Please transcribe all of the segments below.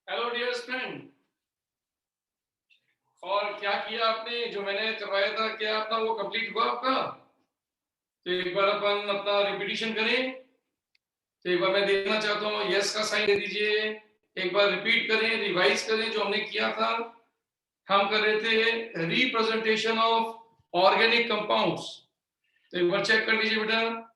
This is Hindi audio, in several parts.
Hello dear friend. और क्या किया आपने? जो मैंने करवाया था क्या अपना वो कंप्लीट हुआ आपका? तो एक बार अपन अपना रिपीटिशन करें। तो एक बार मैं देखना चाहता हूँ, यस का साइन दे दीजिए। एक बार रिपीट करें, रिवाइज करें जो हमने किया था। हम कर रहे थे रिप्रेजेंटेशन ऑफ ऑर्गेनिक कंपाउंड्स। तो एक बार चेक कर लीजिए बेटा।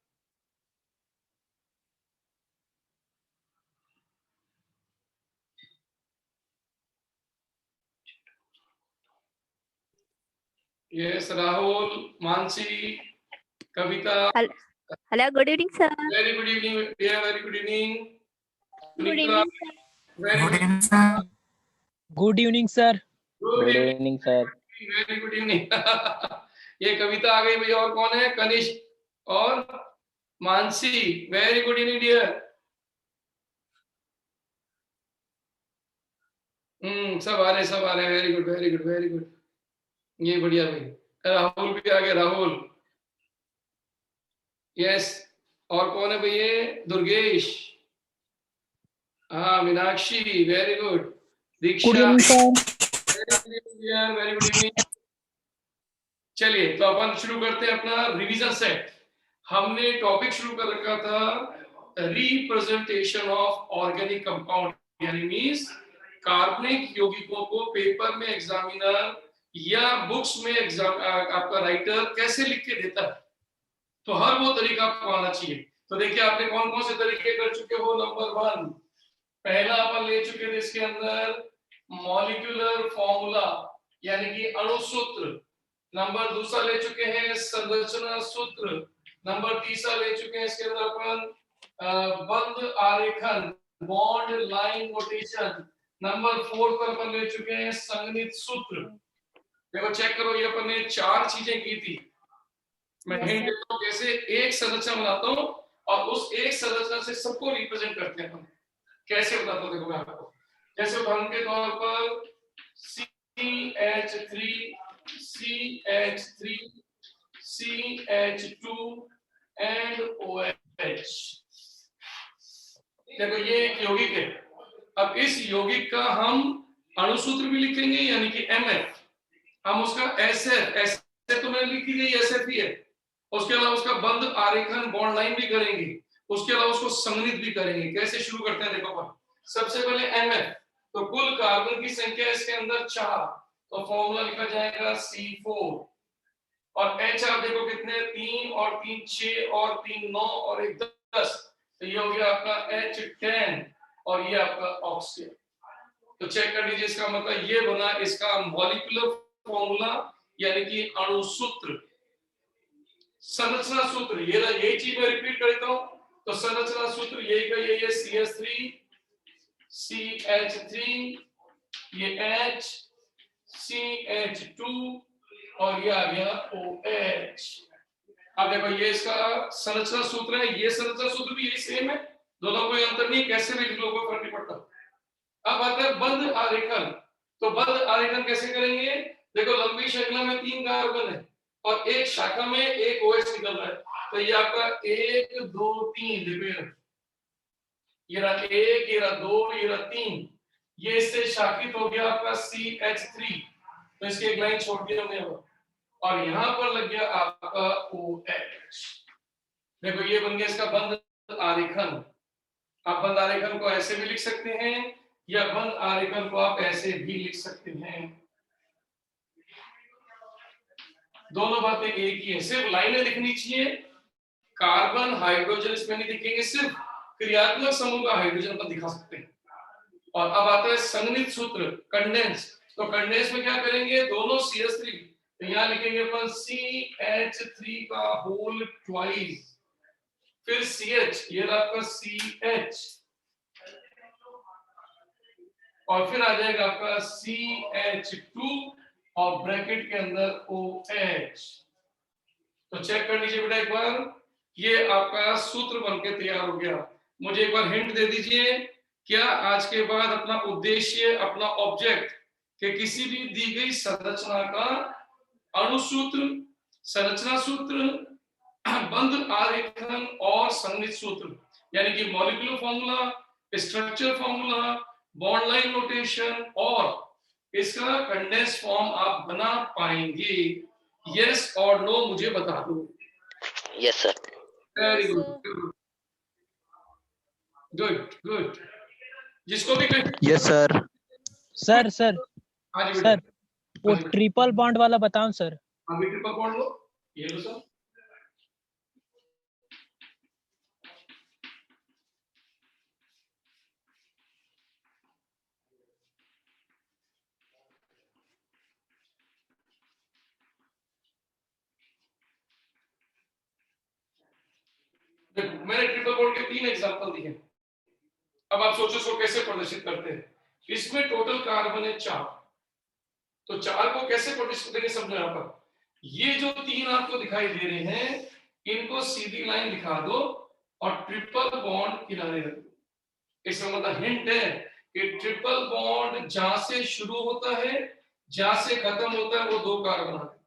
Yes Rahul, Mansi, Kavita. Hello, good evening, sir. Very good evening dear, very good evening. Good Sunita, evening, sir. Very Good good. evening, sir. Good evening sir. Good good evening, evening sir. Very good evening. ये कविता आ गई भैया। और कौन है? कनिष्क और Mansi. Very good evening dear. सब आ रहे, सब आ रहे। Very good, very good, very good. ये बढ़िया भाई। राहुल भी आ गया, राहुल। यस। और कौन है भैया? दुर्गेश। हाँ, Meenakshi, very good. Good Diksha, evening sir. Very good evening. चलिए तो अपन शुरू करते हैं अपना रिवीजन सेट। हमने टॉपिक शुरू कर रखा था रिप्रेजेंटेशन ऑफ ऑर्गेनिक कंपाउंड, यानी मींस कार्बनिक यौगिकों को पेपर में एग्जामिनर या बुक्स में एग्जाम आपका राइटर कैसे लिख के देता है। तो हर वो तरीका आपको आना चाहिए। तो देखिए आपने कौन कौन से तरीके कर चुके हो। नंबर 1, पहला अपन ले चुके थे इसके अंदर मॉलिक्यूलर फॉर्मूला, यानी कि अणु सूत्र। नंबर दूसरा ले चुके हैं संरचना सूत्र। नंबर तीसरा ले चुके हैं इसके अंदर अपन बंध आरेखन, बॉन्ड लाइन नोटेशन। नंबर 4 पर अपन ले चुके हैं संगणित सूत्र। देखो चेक करो, ये अपन ने 4 चीजें की थी। मैं हिंट देता हूँ कैसे एक संरचना बनाता हूँ और उस एक संरचना से सबको रिप्रेजेंट करते हैं। हम कैसे बताता हूँ, देखो मैं आपको। जैसे उदाहरण के तौर पर CH3, CH3, CH2 and OH। देखो ये एक यौगिक है। अब इस यौगिक का हम अणुसूत्र भी लिखेंगे, यानी कि MF। हम उसका SF तो मैंने लिखी गई SF ही है। उसके अलावा उसका बंध आरेखन, बॉन्ड लाइन भी करेंगे। उसके अलावा उसको संगणित भी करेंगे। कैसे शुरू करते हैं देखो अपन। सबसे पहले MF, तो कुल कार्बन की संख्या इसके अंदर 4, तो फॉर्मूला लिखा जाएगा C4। और H आप देखो कितने, 3 और 3 6 और 3 9 और 1 10। तो ये हो गया आपका H10 और ये आपका ऑक्सीजन। तो चेक कर लीजिए, इसका मतलब ये बना इसका मॉलिक्यूलर फॉर्मूला, यानी कि अणु सूत्र। संरचना सूत्र ये ना, यही चीज मैं रिपीट करता हूं। तो संरचना सूत्र यही का यही है, CH3, CH3, ये H, CH2 और ये आ गया OH। अब देखो ये इसका संरचना सूत्र है, ये संरचना सूत्र भी यही सेम है, दोनों कोई अंतर नहीं, कैसे भी लिख लो कोई फर्क नहीं पड़ता। अब आता है बंध आरेखन। तो बंध आरेखन कैसे करेंगे? देखो लंबी श्रृंखला में 3 कार्बन है और एक शाखा में एक OH निकल रहा है। तो ये आपका 1 2 3 देखो, ये रहा 1, ये रहा 2, ये रहा 3। ये इससे शाखित हो गया आपका CH3। तो इसकी एक लाइन छोड़ दी हमने और यहां पर लग गया आपका OH। देखो ये बन गया इसका बंध आरेखन। आप बंध आरेखन को ऐसे भी लिख सकते हैं या बंध आरेखन को आप ऐसे भी लिख सकते हैं। दोनों बातें एक ही है, सिर्फ लाइनें लिखनी चाहिए। कार्बन हाइड्रोजन इसमें नहीं दिखेंगे, सिर्फ क्रियात्मक समूह का हाइड्रोजन पर दिखा सकते हैं। और अब आता है संगणित सूत्र, कंडेंस। तो कंडेंस में क्या करेंगे, दोनों CH3, तो यहां लिखेंगे अपन CH3 का होल ट्वाइस, फिर CH, ये रहा आपका CH, और फिर आ जाएगा आपका CH2 और ब्रैकेट के अंदर OH। तो चेक कर लीजिए बेटा एक बार, ये आपका सूत्र बनके तैयार हो गया। मुझे एक बार हिंट दे दीजिए, क्या आज के बाद अपना उद्देश्य, अपना ऑब्जेक्ट के किसी भी दी गई संरचना का अणुसूत्र, संरचना सूत्र, बंध आरेखन और संगणित सूत्र, यानी कि molecular formula, structure formula, bond line notation और इसका कंडेंस फॉर्म आप बना पाएंगे? यस और नो मुझे बता दो। Yes sir. Very good, good good. जिसको भी यस सर। सर सर हाँ जी सर बेटा, वो ट्रिपल बॉन्ड वाला बताओ सर। अभी ट्रिपल बॉन्ड लो, ये लो सर। देखो मैंने ट्रिपल बॉन्ड के 3 एग्जांपल दिए। अब आप सोचो इसको कैसे प्रदर्शित करते हैं। इसमें टोटल कार्बन है 4, तो 4 को कैसे प्रदर्शित करेंगे समझो। यहाँ पर ये जो 3 आपको दिखाई दे रहे हैं इनको सीधी लाइन दिखा दो और ट्रिपल बॉन्ड किनारे रख दो। इसका मतलब हिंट है कि ट्रिपल बॉन्ड जहां से शुरू होता है जहां से खत्म होता है वो 2 कार्बन आते हैं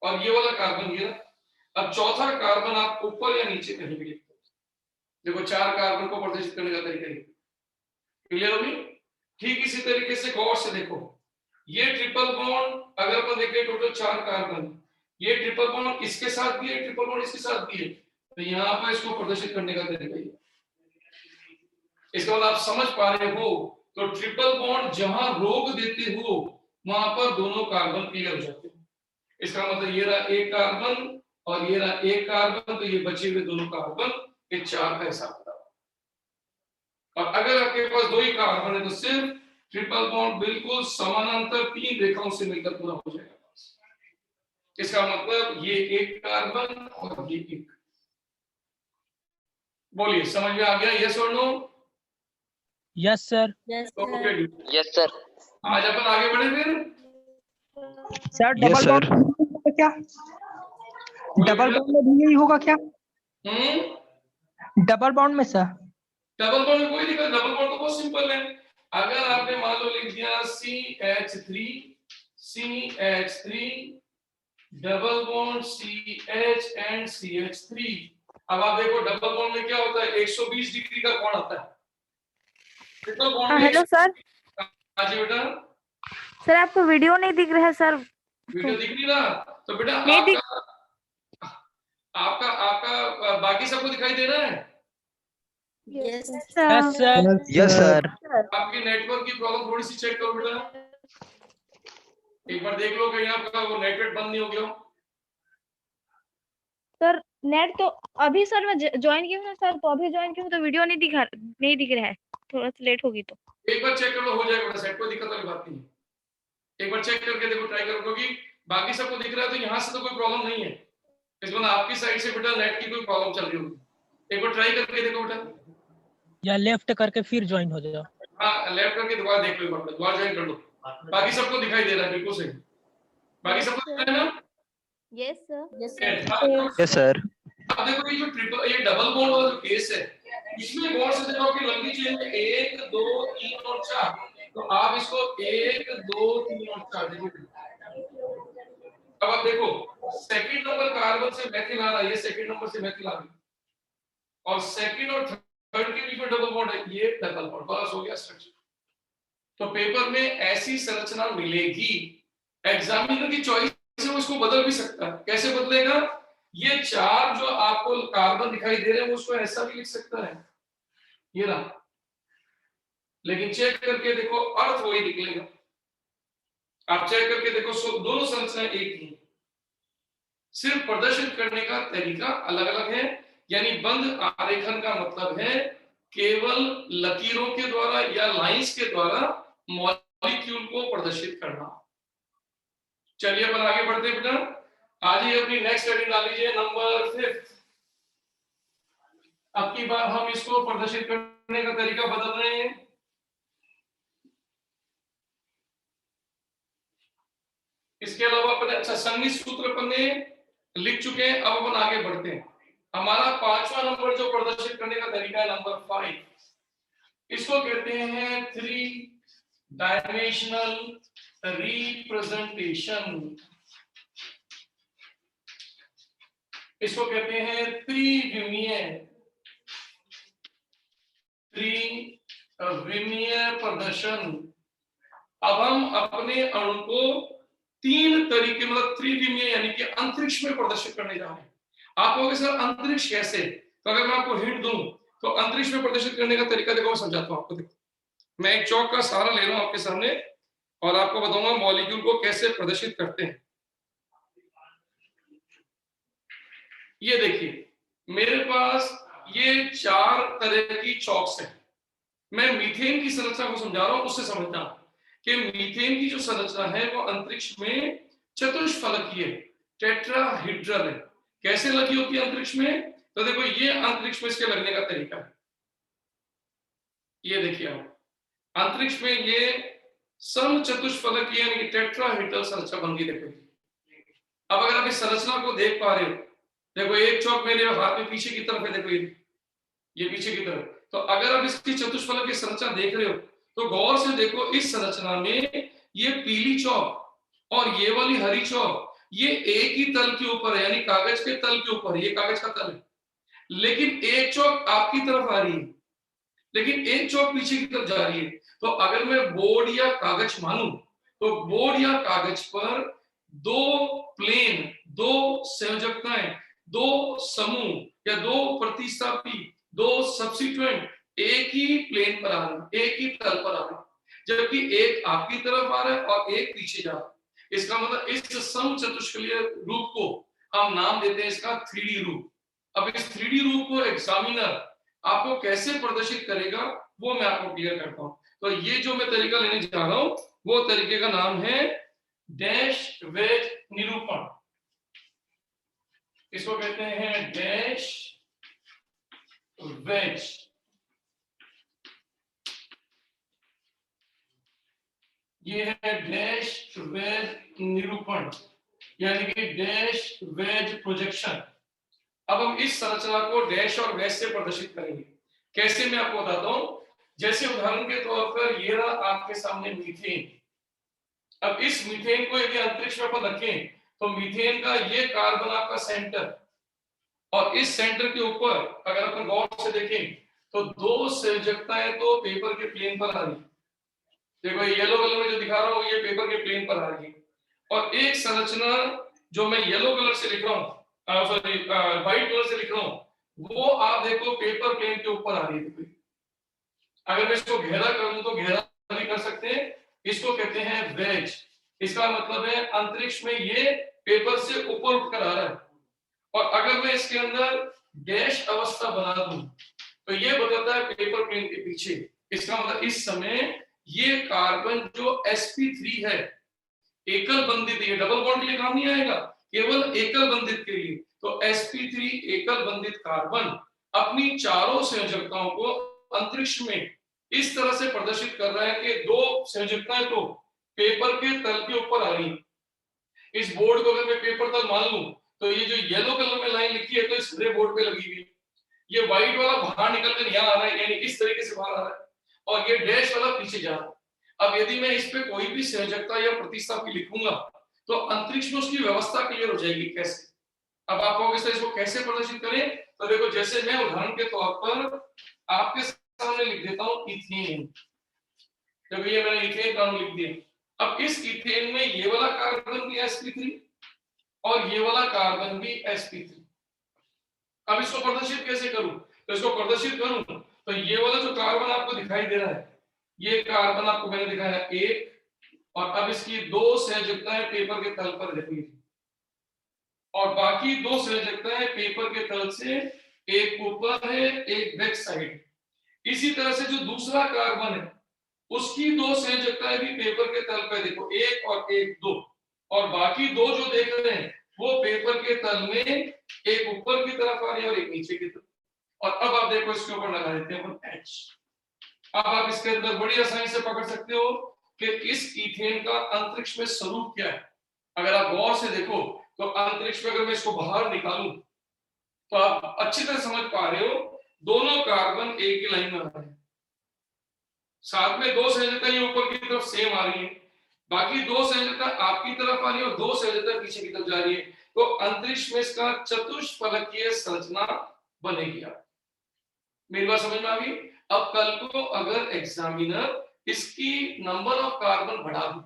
और ये वाला कार्बन ये। अब चौथा कार्बन आप ऊपर या नीचे कहीं भी लिखते हो। देखो 4 कार्बन को प्रदर्शित करने का तरीका ये। क्लियर होगी? ठीक इसी तरीके से गौर से देखो, ये ट्रिपल बॉन्ड अगर अपन देखें टोटल 4 कार्बन, ये ट्रिपल बॉन्ड इसके साथ भी है, ट्रिपल बॉन्ड इसके साथ भी है, तो यहाँ पर इसको प्रदर्शित करने का तरीका ये। इसका मतलब आप समझ पा रहे हो? तो ट्रिपल बॉन्ड जहां रोक देते हो वहां पर दोनों कार्बन क्लियर हो जाते हैं। इसका मतलब ये रहा एक कार्बन और ये रहा एक कार्बन, तो ये बचे हुए दोनों कार्बन, ये 4 का हिसाब था। और अगर आपके पास 2 ही कार्बन है तो सिर्फ ट्रिपल बॉन्ड बिल्कुल समानांतर 3 रेखाओं से मिलकर पूरा हो जाएगा। इसका मतलब ये एक कार्बन और ये एक। बोलिए समझ में आ गया? यस और no? Yes sir. Okay, yes sir. आज अपन आगे बढ़े फिर। Sir yes double sir. Bond क्या? डबल बॉन्ड में भी यही होगा क्या? डबल बॉन्ड में सर? डबल बॉन्ड में कोई दिक्कत, डबल बॉन्ड तो बहुत सिंपल है। अगर आपने मान लो लिख दिया CH3 CH3 double bond CH and CH3। अब आप देखो डबल बॉन्ड में क्या होता है, 120 डिग्री का कोण आता है। ट्रिपल बॉन्ड हाँ में हेलो सर। हाँ जी बेटा, सर आपको वीडियो नहीं दिख रहा है सर। वीडियो दिख नहीं रहा तो बेटा नहीं दिख। आपका आपका बाकी सबको दिखाई दे रहा है? Yes sir sir. Yes sir. आपकी नेटवर्क की प्रॉब्लम थोड़ी सी चेक करो बेटा, एक बार देख लो कहीं आपका वो नेटवर्क बंद नहीं हो गया हो। सर नेट तो अभी सर मैं ज्वाइन की हूँ ना सर, तो अभी ज्वाइन की हूँ तो वीडियो नहीं दिख रहा है, थोड़ा सा लेट होगी तो। एक बार चेक कर लो, हो जाएगा बेटा सेट, कोई दिक्कत वाली बात नहीं है। एक बार चेक करके देखो, ट्राई करो, क्योंकि बाकी सबको दिख रहा है तो यहाँ से तो कोई प्रॉब्लम नहीं है, इसमें आपकी साइड से बेटा नेट की कोई प्रॉब्लम चल रही होगी। एक बार ट्राई करके देखो बेटा, या लेफ्ट करके फिर ज्वाइन हो जाओ। हाँ लेफ्ट करके दोबारा देख लो, दोबारा ज्वाइन कर लो। बाकी सबको दिखाई दे रहा है बिल्कुल सही, बाकी सबको दिख रहा है ना? Yes sir. Yes sir. अब देखो ये जो ट्रिपल ये डबल बॉन्ड वाला जो केस है, इसमें गौर से देखो कि लंबी चेन में 1 2 3 और 4, तो आप इसको 1 2 3 और 4 देखो। अब आप देखो सेकंड नंबर कार्बन से मेथिल आ रहा है, ये सेकंड नंबर से मेथिल आ रही है, और सेकंड और थर्ड के बीच में डबल बॉन्ड है, ये डबल बॉन्ड बस हो गया स्ट्रक्चर। तो पेपर में ऐसी संरचना मिलेगी, एग्जामिनर की चॉइस से वो इसको बदल भी सकता है। कैसे बदलेगा? ये 4 जो आपको कार्बन दिखाई दे रहे हैं वो उसको ऐसा भी लिख सकता है, ये रहा, लेकिन चेक करके देखो अर्थ वही निकलेगा। आप चेक करके देखो दोनों संरचनाएं एक ही, सिर्फ प्रदर्शन करने का तरीका अलग अलग है। यानी बंद आरेखन का मतलब है केवल लकीरों के द्वारा या लाइंस के द्वारा मॉलिक्यूल को प्रदर्शित करना। चलिए अपन आगे बढ़ते हैं बेटा, आज ही अपनी नेक्स्ट हेडिंग डाल लीजिए नंबर 5। अब की बार हम इसको प्रदर्शित करने का तरीका बदल रहे हैं। इसके अलावा अपने अच्छा संगीत सूत्र अपन ने लिख चुके हैं, अब अपन आगे बढ़ते हैं। हमारा 5वां नंबर जो प्रदर्शित करने का तरीका है नंबर 5, इसको कहते हैं 3 डायमेंशनल रिप्रेजेंटेशन। इसको कहते हैं त्रिविमीय विमीय प्रदर्शन। अब हम अपने अणु को 3 तरीके मतलब त्रिविमीय यानी कि अंतरिक्ष में प्रदर्शित करने जा रहे हैं। आप कहोगे सर अंतरिक्ष कैसे? तो अगर मैं आपको हिंट दूं तो अंतरिक्ष में प्रदर्शित करने का तरीका देखो, मैं समझाता हूं आपको। देखो मैं एक चौक का सहारा ले रहा हूं आपके सामने और आपको बताऊंगा मॉलिक्यूल को कैसे प्रदर्शित करते हैं। ये देखिए मेरे पास ये 4 तरह की चौक्स हैं। मैं मीथेन की संरचना को समझा रहा हूं, उससे समझना कि मीथेन की जो संरचना है वो अंतरिक्ष में चतुष्फलकीय टेट्राहीड्रल है। कैसे लगी होती है अंतरिक्ष में? तो देखो ये अंतरिक्ष में इसके लगने का तरीका है। ये देखिए आप अंतरिक्ष में ये समचतुष्फलकीय यानी कि टेट्राहीड्रल संरचना बन गई। देखो अब अगर आप इस संरचना को देख पा रहे हो, देखो एक चौक मेरे हाथ में पीछे की तरफ है, देखो ये पीछे की तरफ। तो अगर आप इसकी चतुष्फलक की संरचना देख रहे हो तो गौर से देखो इस संरचना में ये पीली चौक और ये वाली हरी चौक ये एक ही तल के ऊपर है, यानी कागज के तल के ऊपर। ये कागज का तल है, लेकिन एक चौक आपकी तरफ आ रही है, लेकिन एक चौक पीछे की तरफ जा रही है। तो अगर मैं बोर्ड या कागज मानूं तो बोर्ड या कागज पर 2 प्लेन, 2 संयोजकताएं, 2 समूह या 2 प्रतिस्थापी, 2 सब्स्टिट्यूएंट एक ही प्लेन पर आ रहे हैं, एक ही तल पर आ रहे हैं, जबकि एक आपकी तरफ आ रहा है और एक पीछे जा रहा है। इसका मतलब इस समचतुष्फलकीय रूप को हम नाम देते हैं इसका 3D रूप। अब इस 3D रूप को एग्जामिनर आपको कैसे प्रदर्शित करेगा वो मैं आपको क्लियर करता हूं। तो ये जो मैं तरीका लेने जा रहा हूं वो तरीके का नाम है डैश वेज निरूपण। इसको कहते हैं डैश वेज। ये है डैश वेज निरूपण यानी कि डैश वेज प्रोजेक्शन। अब हम इस संरचना को डैश और वेज से प्रदर्शित करेंगे। कैसे मैं आपको बताता हूं। जैसे उदाहरण के तौर पर ये रहा आपके सामने मीथेन। अब इस मीथेन को यदि अंतरिक्ष में अपन रखें तो मीथेन का ये कार्बन आपका सेंटर और इस सेंटर के ऊपर अगर अपन गौर से देखें तो 2 संयोजकताएं तो पेपर के प्लेन पर आ रही। देखो येलो कलर में जो दिखा रहा हूं ये पेपर के प्लेन पर आ रही है और एक संरचना जो मैं येलो कलर से लिख रहा हूं, सॉरी व्हाइट कलर से लिख रहा हूं, वो आप देखो पेपर प्लेन के ऊपर आ रही है। अगर मैं इसको घेरा कर दूं तो घेरा भी कर सकते हैं। इसको कहते हैं वेज। इसका मतलब है अंतरिक्ष में ये पेपर से ऊपर उठकर आ रहा है। और अगर मैं इसके अंदर डैश अवस्था बना दूं तो ये बताता है पेपर प्लेन के पीछे। इसका मतलब इस समय ये कार्बन जो sp3 है एकल बंधित, ये डबल बॉन्ड के लिए काम नहीं आएगा, केवल एकल बंधित के लिए। तो sp3 एकल बंधित कार्बन अपनी चारों संयोजकताओं को अंतरिक्ष में इस तरह से प्रदर्शित कर रहा है कि 2 संयोजकताएं तो पेपर के तल के ऊपर आ रही। इस बोर्ड को अगर मैं पेपर तल मान लूं तो ये जो येलो कलर में लाइन लिखी है तो इस ग्रे बोर्ड पे लगी हुई, ये व्हाइट वाला बाहर निकल कर यहाँ आ रहा है, यानी इस तरीके से बाहर आ रहा है और ये डैश वाला पीछे जा रहा है। अब यदि मैं इस पे कोई भी संयोजकता या प्रतिस्थापी लिखूंगा तो अंतरिक्ष में उसकी व्यवस्था क्लियर हो जाएगी। कैसे? अब आप कहोगे सर इसको कैसे प्रदर्शित करें? तो देखो जैसे मैं उदाहरण के तौर पर आपके सामने लिख देता हूं इथेन। देखो ये मैंने इथेन का नाम लिख दिया। अब इस इथेन में ये वाला कार्बन भी sp3 और ये वाला कार्बन भी sp3। अब इसको प्रदर्शित कैसे करूं? तो इसको प्रदर्शित करूं तो ये वाला जो कार्बन आपको दिखाई दे रहा है, ये कार्बन आपको मैंने दिखाया 1 और अब इसकी 2 संयोजकताएं पेपर के तल पर रखी थी और बाकी 2 संयोजकताएं पेपर के तल से एक ऊपर है एक बैक साइड। इसी तरह से जो दूसरा कार्बन है उसकी 2 संयोजकताएं भी पेपर के तल पर, देखो 1 और 1 2, और बाकी 2 जो देख रहे हैं वो पेपर के तल में एक ऊपर की तरफ आ रही है और एक नीचे की तरफ। और अब आप देखो इसके ऊपर लगा देते हैं H। अब आप इसके अंदर बड़ी आसानी से पकड़ सकते हो कि इस इथेन का अंतरिक्ष में स्वरूप क्या है। अगर आप गौर से देखो तो अंतरिक्ष में अगर मैं इसको बाहर निकालूं तो आप अच्छी तरह समझ पा रहे हो दोनों कार्बन एक ही लाइन में आ रहे हैं, साथ में 2 संयोजकताएं ऊपर की तरफ सेम आ रही है, बाकी 2 संयोजकताएं आपकी तरफ आ रही है और 2 संयोजकताएं पीछे की तरफ जा रही है। तो अंतरिक्ष में इसका चतुष्फलकीय संरचना बनेगी। मेरी बात समझ में आ गई? अब कल को अगर एग्जामिनर इसकी नंबर ऑफ कार्बन बढ़ा दे,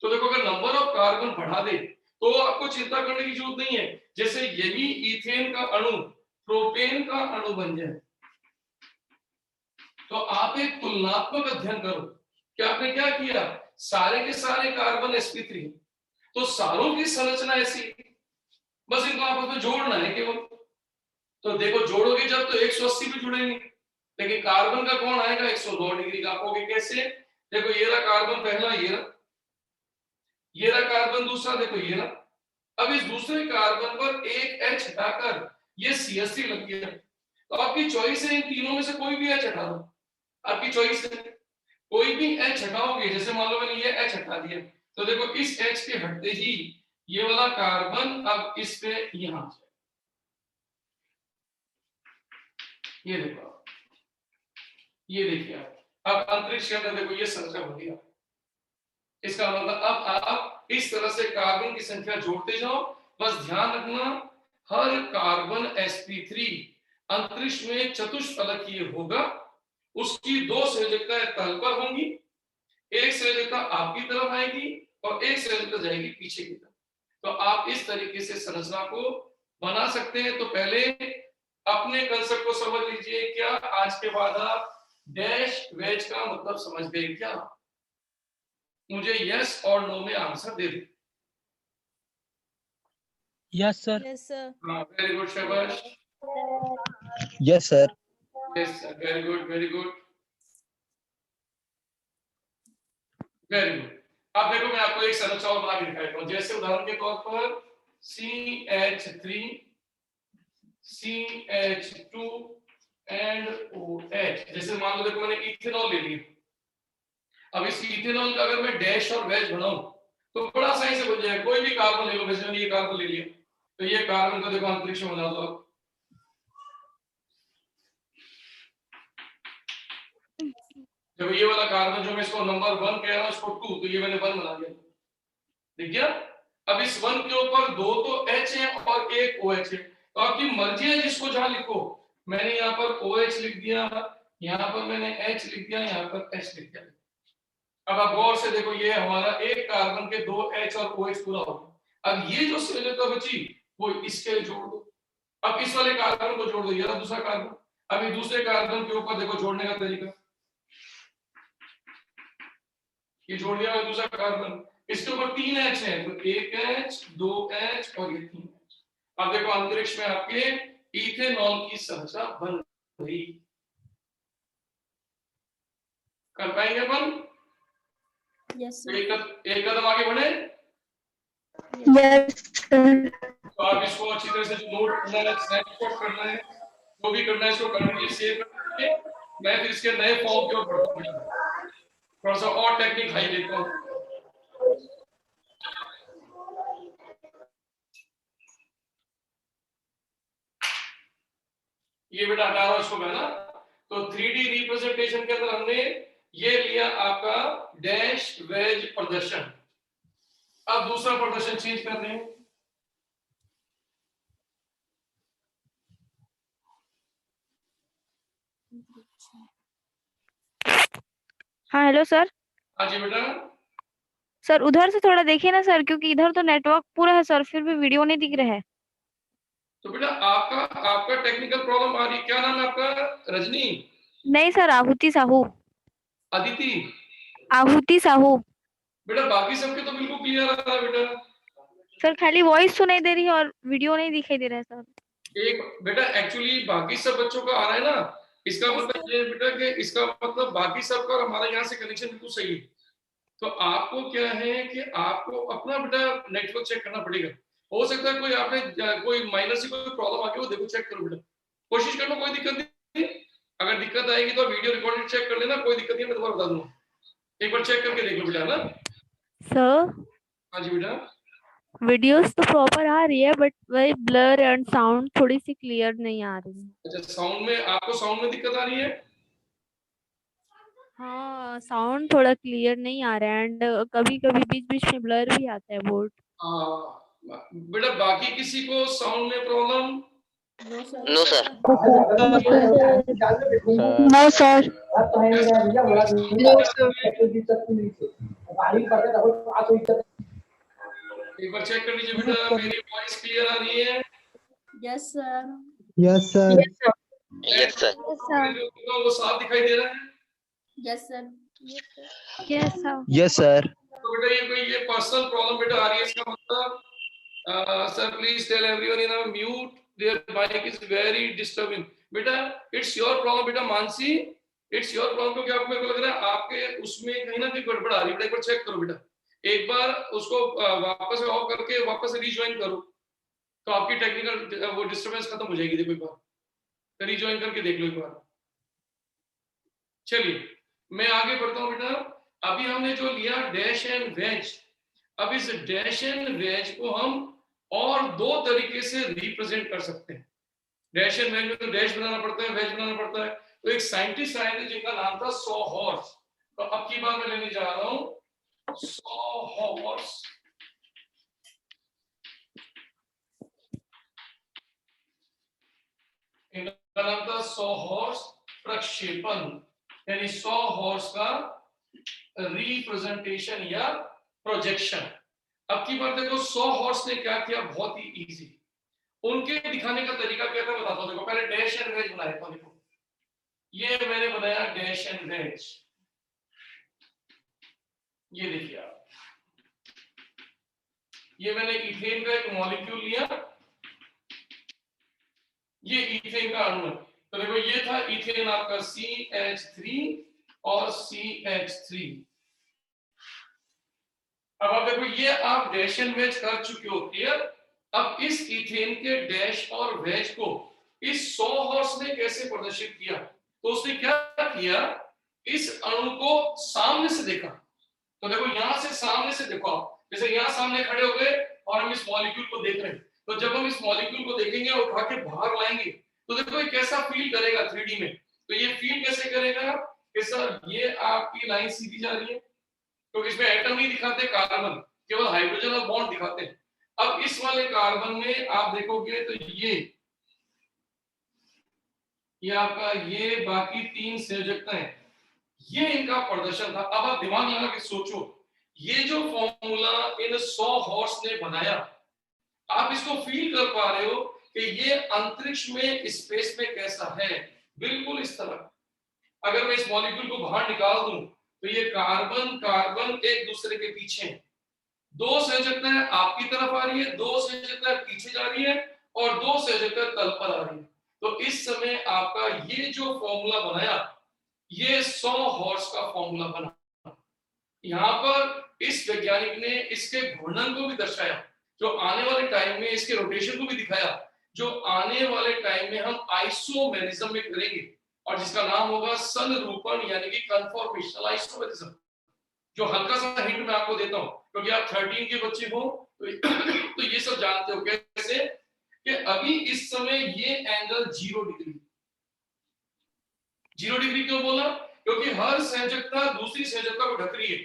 तो देखो अगर नंबर ऑफ कार्बन बढ़ा दे तो आपको चिंता करने की जरूरत नहीं है। जैसे यही इथेन का अणु प्रोपेन का अणु बन जाए, तो आप एक तुलनात्मक अध्ययन करो कि आपने क्या किया, सारे के सारे कार्बन sp3, तो सारों की संरचना ऐसी, बस इनको आपस में जोड़ना है केवल। तो देखो जोड़ोगे जब तो 180 भी जुड़ेंगे, लेकिन कार्बन का कोण आएगा 109 डिग्री का। आपको कैसे, देखो ये रहा कार्बन पहला, ये रहा कार्बन दूसरा, देखो ये रहा। अब इस दूसरे कार्बन पर एक H हटाकर ये CH3 लग गया, तो आपकी चॉइस है इन तीनों में से कोई भी H हटा दो, आपकी चॉइस है। कोई भी H हटाओगे, जैसे मान लो मैंने ये H हटा दिया, तो देखो इस H के हटते ही ये वाला कार्बन अब इस पे यहां, ये देखो, ये देखिए अब अंतरिक्ष के अंदर देखो ये संख्या बढ़ गया। इसका मतलब अब आप इस तरह से कार्बन की संख्या जोड़ते जाओ। बस ध्यान रखना, हर कार्बन sp3 अंतरिक्ष में चतुष्फलकीय होगा, उसकी दो संयोजकताएं तल पर होंगी, एक संयोजकता आपकी तरफ आएगी और एक संयोजकता जाएगी पीछे की तरफ। तो आप इस तरीके से संरचना को बना सकते हैं। तो पहले अपने कंसेप्ट को समझ लीजिए। क्या आज के बाद आप डैश वेज का मतलब समझ गए क्या? मुझे यस और नो में आंसर दे दे। Yes sir. Yes sir. हाँ, वेरी गुड शाबाश। Yes sir. Yes sir, very good, very good, very good. अब देखो मैं आपको एक संरचना और बना के दिखाता हूँ। जैसे उदाहरण के तौर पर CH3 CH2 एंड OH। जैसे मान लो देखो मैंने इथेनॉल ले लिया। अब इस इथेनॉल का अगर मैं डैश और वेज बनाऊं तो बड़ा सही से बन जाएगा। कोई भी कार्बन ले लो, वैसे मैंने ये कार्बन ले लिया, तो ये कार्बन को देखो अंतरिक्ष में बना दो आप। देखो ये वाला कार्बन जो मैं इसको नंबर 1 कह रहा हूं, इसको 2, तो ये मैंने 1 बना दिया। ठीक है? अब इस 1 के ऊपर 2 तो H है और एक OH है, तो आपकी मर्जी है जिसको जहां लिखो। मैंने यहाँ पर OH लिख दिया, यहाँ पर मैंने H लिख दिया, यहाँ पर H लिख दिया। अब आप गौर से देखो, ये हमारा एक कार्बन के 2 H और OH पूरा हो गया। अब ये जो संयोजकता बची वो इसके जोड़ दो। अब इस वाले कार्बन को जोड़ दो, ये दूसरा कार्बन। अब ये दूसरे कार्बन के ऊपर देखो जोड़ने का तरीका, ये जोड़ दिया दूसरा कार्बन। इसके ऊपर 3 H है, तो 1 H 2 H और ये 3 H। अब देखो अंतरिक्ष में आपके इथेनॉल की संरचना बन गई। कर पाएंगे अपन? यस एक कदम आगे बढ़े। Yes sir. तो आप इसको अच्छी तरह से नोट करना है, स्नैपशॉट करना है, जो भी करना है इसको कर लीजिए, सेव करके मैं फिर इसके नए फॉर्म की ओर बढ़ता हूं। थोड़ा सा और टेक्निक हाई लेता हूं। ये बेटा हटा रहा इसको मैं ना। तो 3D रिप्रेजेंटेशन के अंदर हमने ये लिया आपका डैश वेज प्रदर्शन। अब दूसरा प्रदर्शन चेंज कर रहे हैं। हाँ हेलो सर। हाँ जी बेटा। सर उधर से थोड़ा देखिए ना सर, क्योंकि इधर तो नेटवर्क पूरा है सर, फिर भी वीडियो नहीं दिख रहा है। तो बेटा आपका टेक्निकल प्रॉब्लम आ रही है। क्या नाम है आपका? रजनी? नहीं सर, आहुति साहू। अदिति? आहुति साहू। बेटा बाकी सबके तो बिल्कुल क्लियर आ रहा है बेटा। सर खाली वॉइस सुनाई दे रही है और वीडियो नहीं दिखाई दे रहा है सर। एक बेटा एक्चुअली बाकी सब बच्चों का आ रहा है ना, इसका मतलब ये बेटा कि इसका मतलब बाकी सबका और हमारा यहाँ से कनेक्शन बिल्कुल सही है। तो आपको क्या है कि आपको अपना बेटा नेटवर्क चेक करना पड़ेगा। हो सकता है कोई आपने कोई माइनर सी कोई प्रॉब्लम आ गई, वो देखो चेक करो बेटा, कोशिश करना, कोई दिक्कत नहीं। अगर दिक्कत आएगी तो वीडियो रिकॉर्डिंग चेक कर लेना, कोई दिक्कत नहीं, मैं तुम्हारा बता दूंगा। एक बार चेक करके देख लो बेटा ना। सर हाँ जी बेटा। वीडियोस तो प्रॉपर आ रही है, बट वही ब्लर एंड साउंड थोड़ी सी क्लियर नहीं आ रही है। अच्छा साउंड में, आपको साउंड में दिक्कत आ रही है? हाँ साउंड थोड़ा क्लियर नहीं आ रहा है, एंड कभी कभी बीच बीच में ब्लर भी आता है बोर्ड। बेटा बाकी किसी को साउंड में problem? No, sir. No sir. No sir. एक बार चेक कर लीजिए बेटा, मेरी वॉइस क्लियर आ रही है? Yes, sir. Yes, sir. Yes sir. वो साफ दिखाई दे रहा है? Yes, sir. Yes sir. Yes, sir. तो बेटा ये कोई ये पर्सनल प्रॉब्लम बेटा आ रही है, इसका मतलब sir please tell everyone in mute their mic is very disturbing. बेटा इट्स योर प्रॉब्लम बेटा मानसी, इट्स योर प्रॉब्लम, क्योंकि आपको मेरे को लग रहा है आपके उसमें कहीं ना कहीं गड़बड़ आ रही है बेटा। एक बार चेक करो बेटा, एक बार उसको वापस ऑफ करके वापस रीज्वाइन करो तो आपकी टेक्निकल वो डिस्टर्बेंस खत्म हो जाएगी। देखो एक बार रीज्वाइन करके देख लो एक बार। चलिए मैं आगे बढ़ता हूं बेटा। अभी हमने जो लिया डैश एंड वेज, अब इस डैश एंड वेज को हम और दो तरीके से रिप्रेजेंट कर सकते हैं। डैश एंड वेज में तो डैश बनाना पड़ता है, वेज बनाना पड़ता है। तो एक साइंटिस्ट आए थे जिनका नाम था सॉहॉर्स, तो अब की बार मैं लेने जा रहा हूं सॉहॉर्स। इनका नाम था सॉहॉर्स प्रक्षेपण, यानी सॉहॉर्स का रिप्रेजेंटेशन या प्रोजेक्शन। अब की बार देखो सॉहॉर्स ने क्या किया, बहुत ही इजी। उनके दिखाने का तरीका क्या था बताता हूं। देखो पहले डैश एंड वेज बनाया था। देखो ये मैंने बनाया डैश एंड वेज, ये देखिए आप, ये मैंने इथेन का एक मॉलिक्यूल लिया, ये इथेन का अणु है। तो देखो ये था इथेन आपका CH3 और CH3। अब आप देखो ये आप डैश एंड वेज कर चुके हो, क्लियर। अब इस इथेन के डैश और वेज को इस सॉहॉर्स ने कैसे प्रदर्शित किया, तो उसने क्या किया, इस अणु को सामने से देखा। तो देखो यहां से सामने से देखो आप, जैसे यहां सामने खड़े हो गए और हम इस मॉलिक्यूल को देख रहे हैं। तो जब हम इस मॉलिक्यूल को देखेंगे और उठा के बाहर लाएंगे तो देखो ये कैसा फील करेगा 3D में। तो ये फील कैसे करेगा कि सर ये आपकी लाइन सीधी जा रही है, क्योंकि इसमें एटम नहीं दिखाते, कार्बन केवल हाइड्रोजन और बॉन्ड दिखाते हैं। अब इस वाले कार्बन में आप देखोगे तो ये आपका ये बाकी 3 संयोजकताएं, ये इनका प्रदर्शन था। अब आप दिमाग लगा के सोचो, ये जो फॉर्मूला इन सॉहॉर्स ने बनाया, आप इसको फील कर पा रहे हो कि ये अंतरिक्ष में स्पेस में कैसा है, बिल्कुल इस तरह। अगर मैं इस मॉलिक्यूल को बाहर निकाल दूं तो ये कार्बन कार्बन एक दूसरे के पीछे, 2 संयोजकताएं आपकी तरफ आ रही है, 2 संयोजकताएं पीछे जा रही है और 2 संयोजकताएं तल पर आ रही है। तो इस समय आपका ये जो फॉर्मूला बनाया, ये सॉहॉर्स का फॉर्मूला बना। यहां पर इस वैज्ञानिक ने इसके घूर्णन को भी दर्शाया, जो आने वाले टाइम में इसके रोटेशन को भी दिखाया, जो आने वाले टाइम में हम आइसोमेरिज्म में करेंगे और जिसका नाम होगा संरूपण यानी कि कन्फॉर्मेशनल आइसोमेरिज्म। जो हल्का सा हिंट मैं आपको देता हूं, क्योंकि आप 13 के बच्चे हो तो ये सब जानते हो कैसे कि अभी इस समय ये एंगल 0 डिग्री। 0 डिग्री क्यों बोला, क्योंकि हर संयोजकता दूसरी संयोजकता को ढक रही है।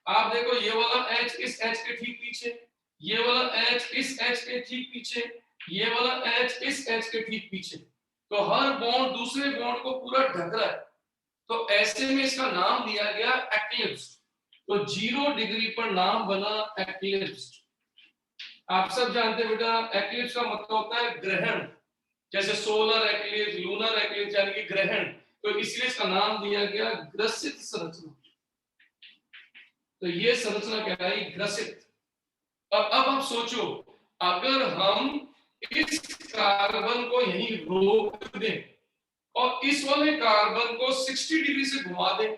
आप देखो ये वाला H इस H के ठीक पीछे, ये वाला H इस H के ठीक पीछे, ये वाला H इस H के ठीक पीछे। तो हर बॉन्ड दूसरे बॉन्ड को पूरा ढक रहा है। तो ऐसे में इसका नाम दिया गया एक्लिप्स। तो 0 डिग्री पर नाम बना एक्लिप्स। आप सब जानते हैं बेटा, एक्लिप्स का मतलब होता है ग्रहण, जैसे सोलर एक्लिप्स, लूनर एक्लिप्स यानी कि ग्रहण। तो इसलिए इसका नाम दिया गया ग्रसित संरचना। तो ये संरचना कहलाई ग्रसित। अब आप सोचो, अगर हम इस कार्बन को यहीं रोक दें और इस वाले कार्बन को 60 डिग्री से घुमा दें,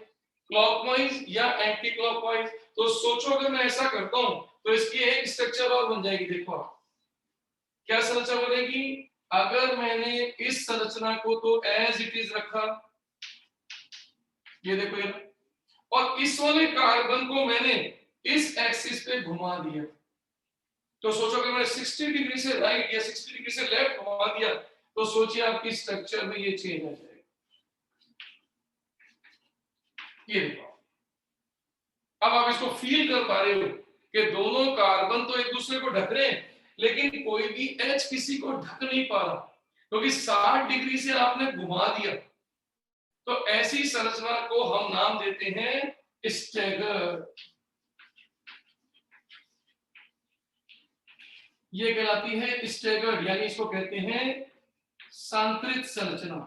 क्लॉकवाइज या एंटी क्लॉकवाइज, तो सोचो अगर मैं ऐसा करता हूं तो इसकी एक स्ट्रक्चर और बन जाएगी। देखो आप क्या संरचना बनेगी, अगर मैंने इस संरचना को तो एज इट इज रखा, ये देखो ये, और इस वाले कार्बन को मैंने इस एक्सिस पे घुमा दिया, तो सोचो कि मैंने 60 डिग्री से राइट या 60 डिग्री से लेफ्ट घुमा दिया, तो सोचिए आपकी स्ट्रक्चर में ये चेंज आ जाएगा। ये देखो, अब आप इसको फील कर पा रहे हो कि दोनों कार्बन तो एक दूसरे को ढक रहे हैं, लेकिन कोई भी H किसी को ढक नहीं पा रहा। क्योंकि 60 डिग्री से आपने घुमा दिया, तो ऐसी संरचना को हम नाम देते हैं स्टैगर। ये कहलाती है स्टैगर, यानी इसको कहते हैं सांतरित संरचना।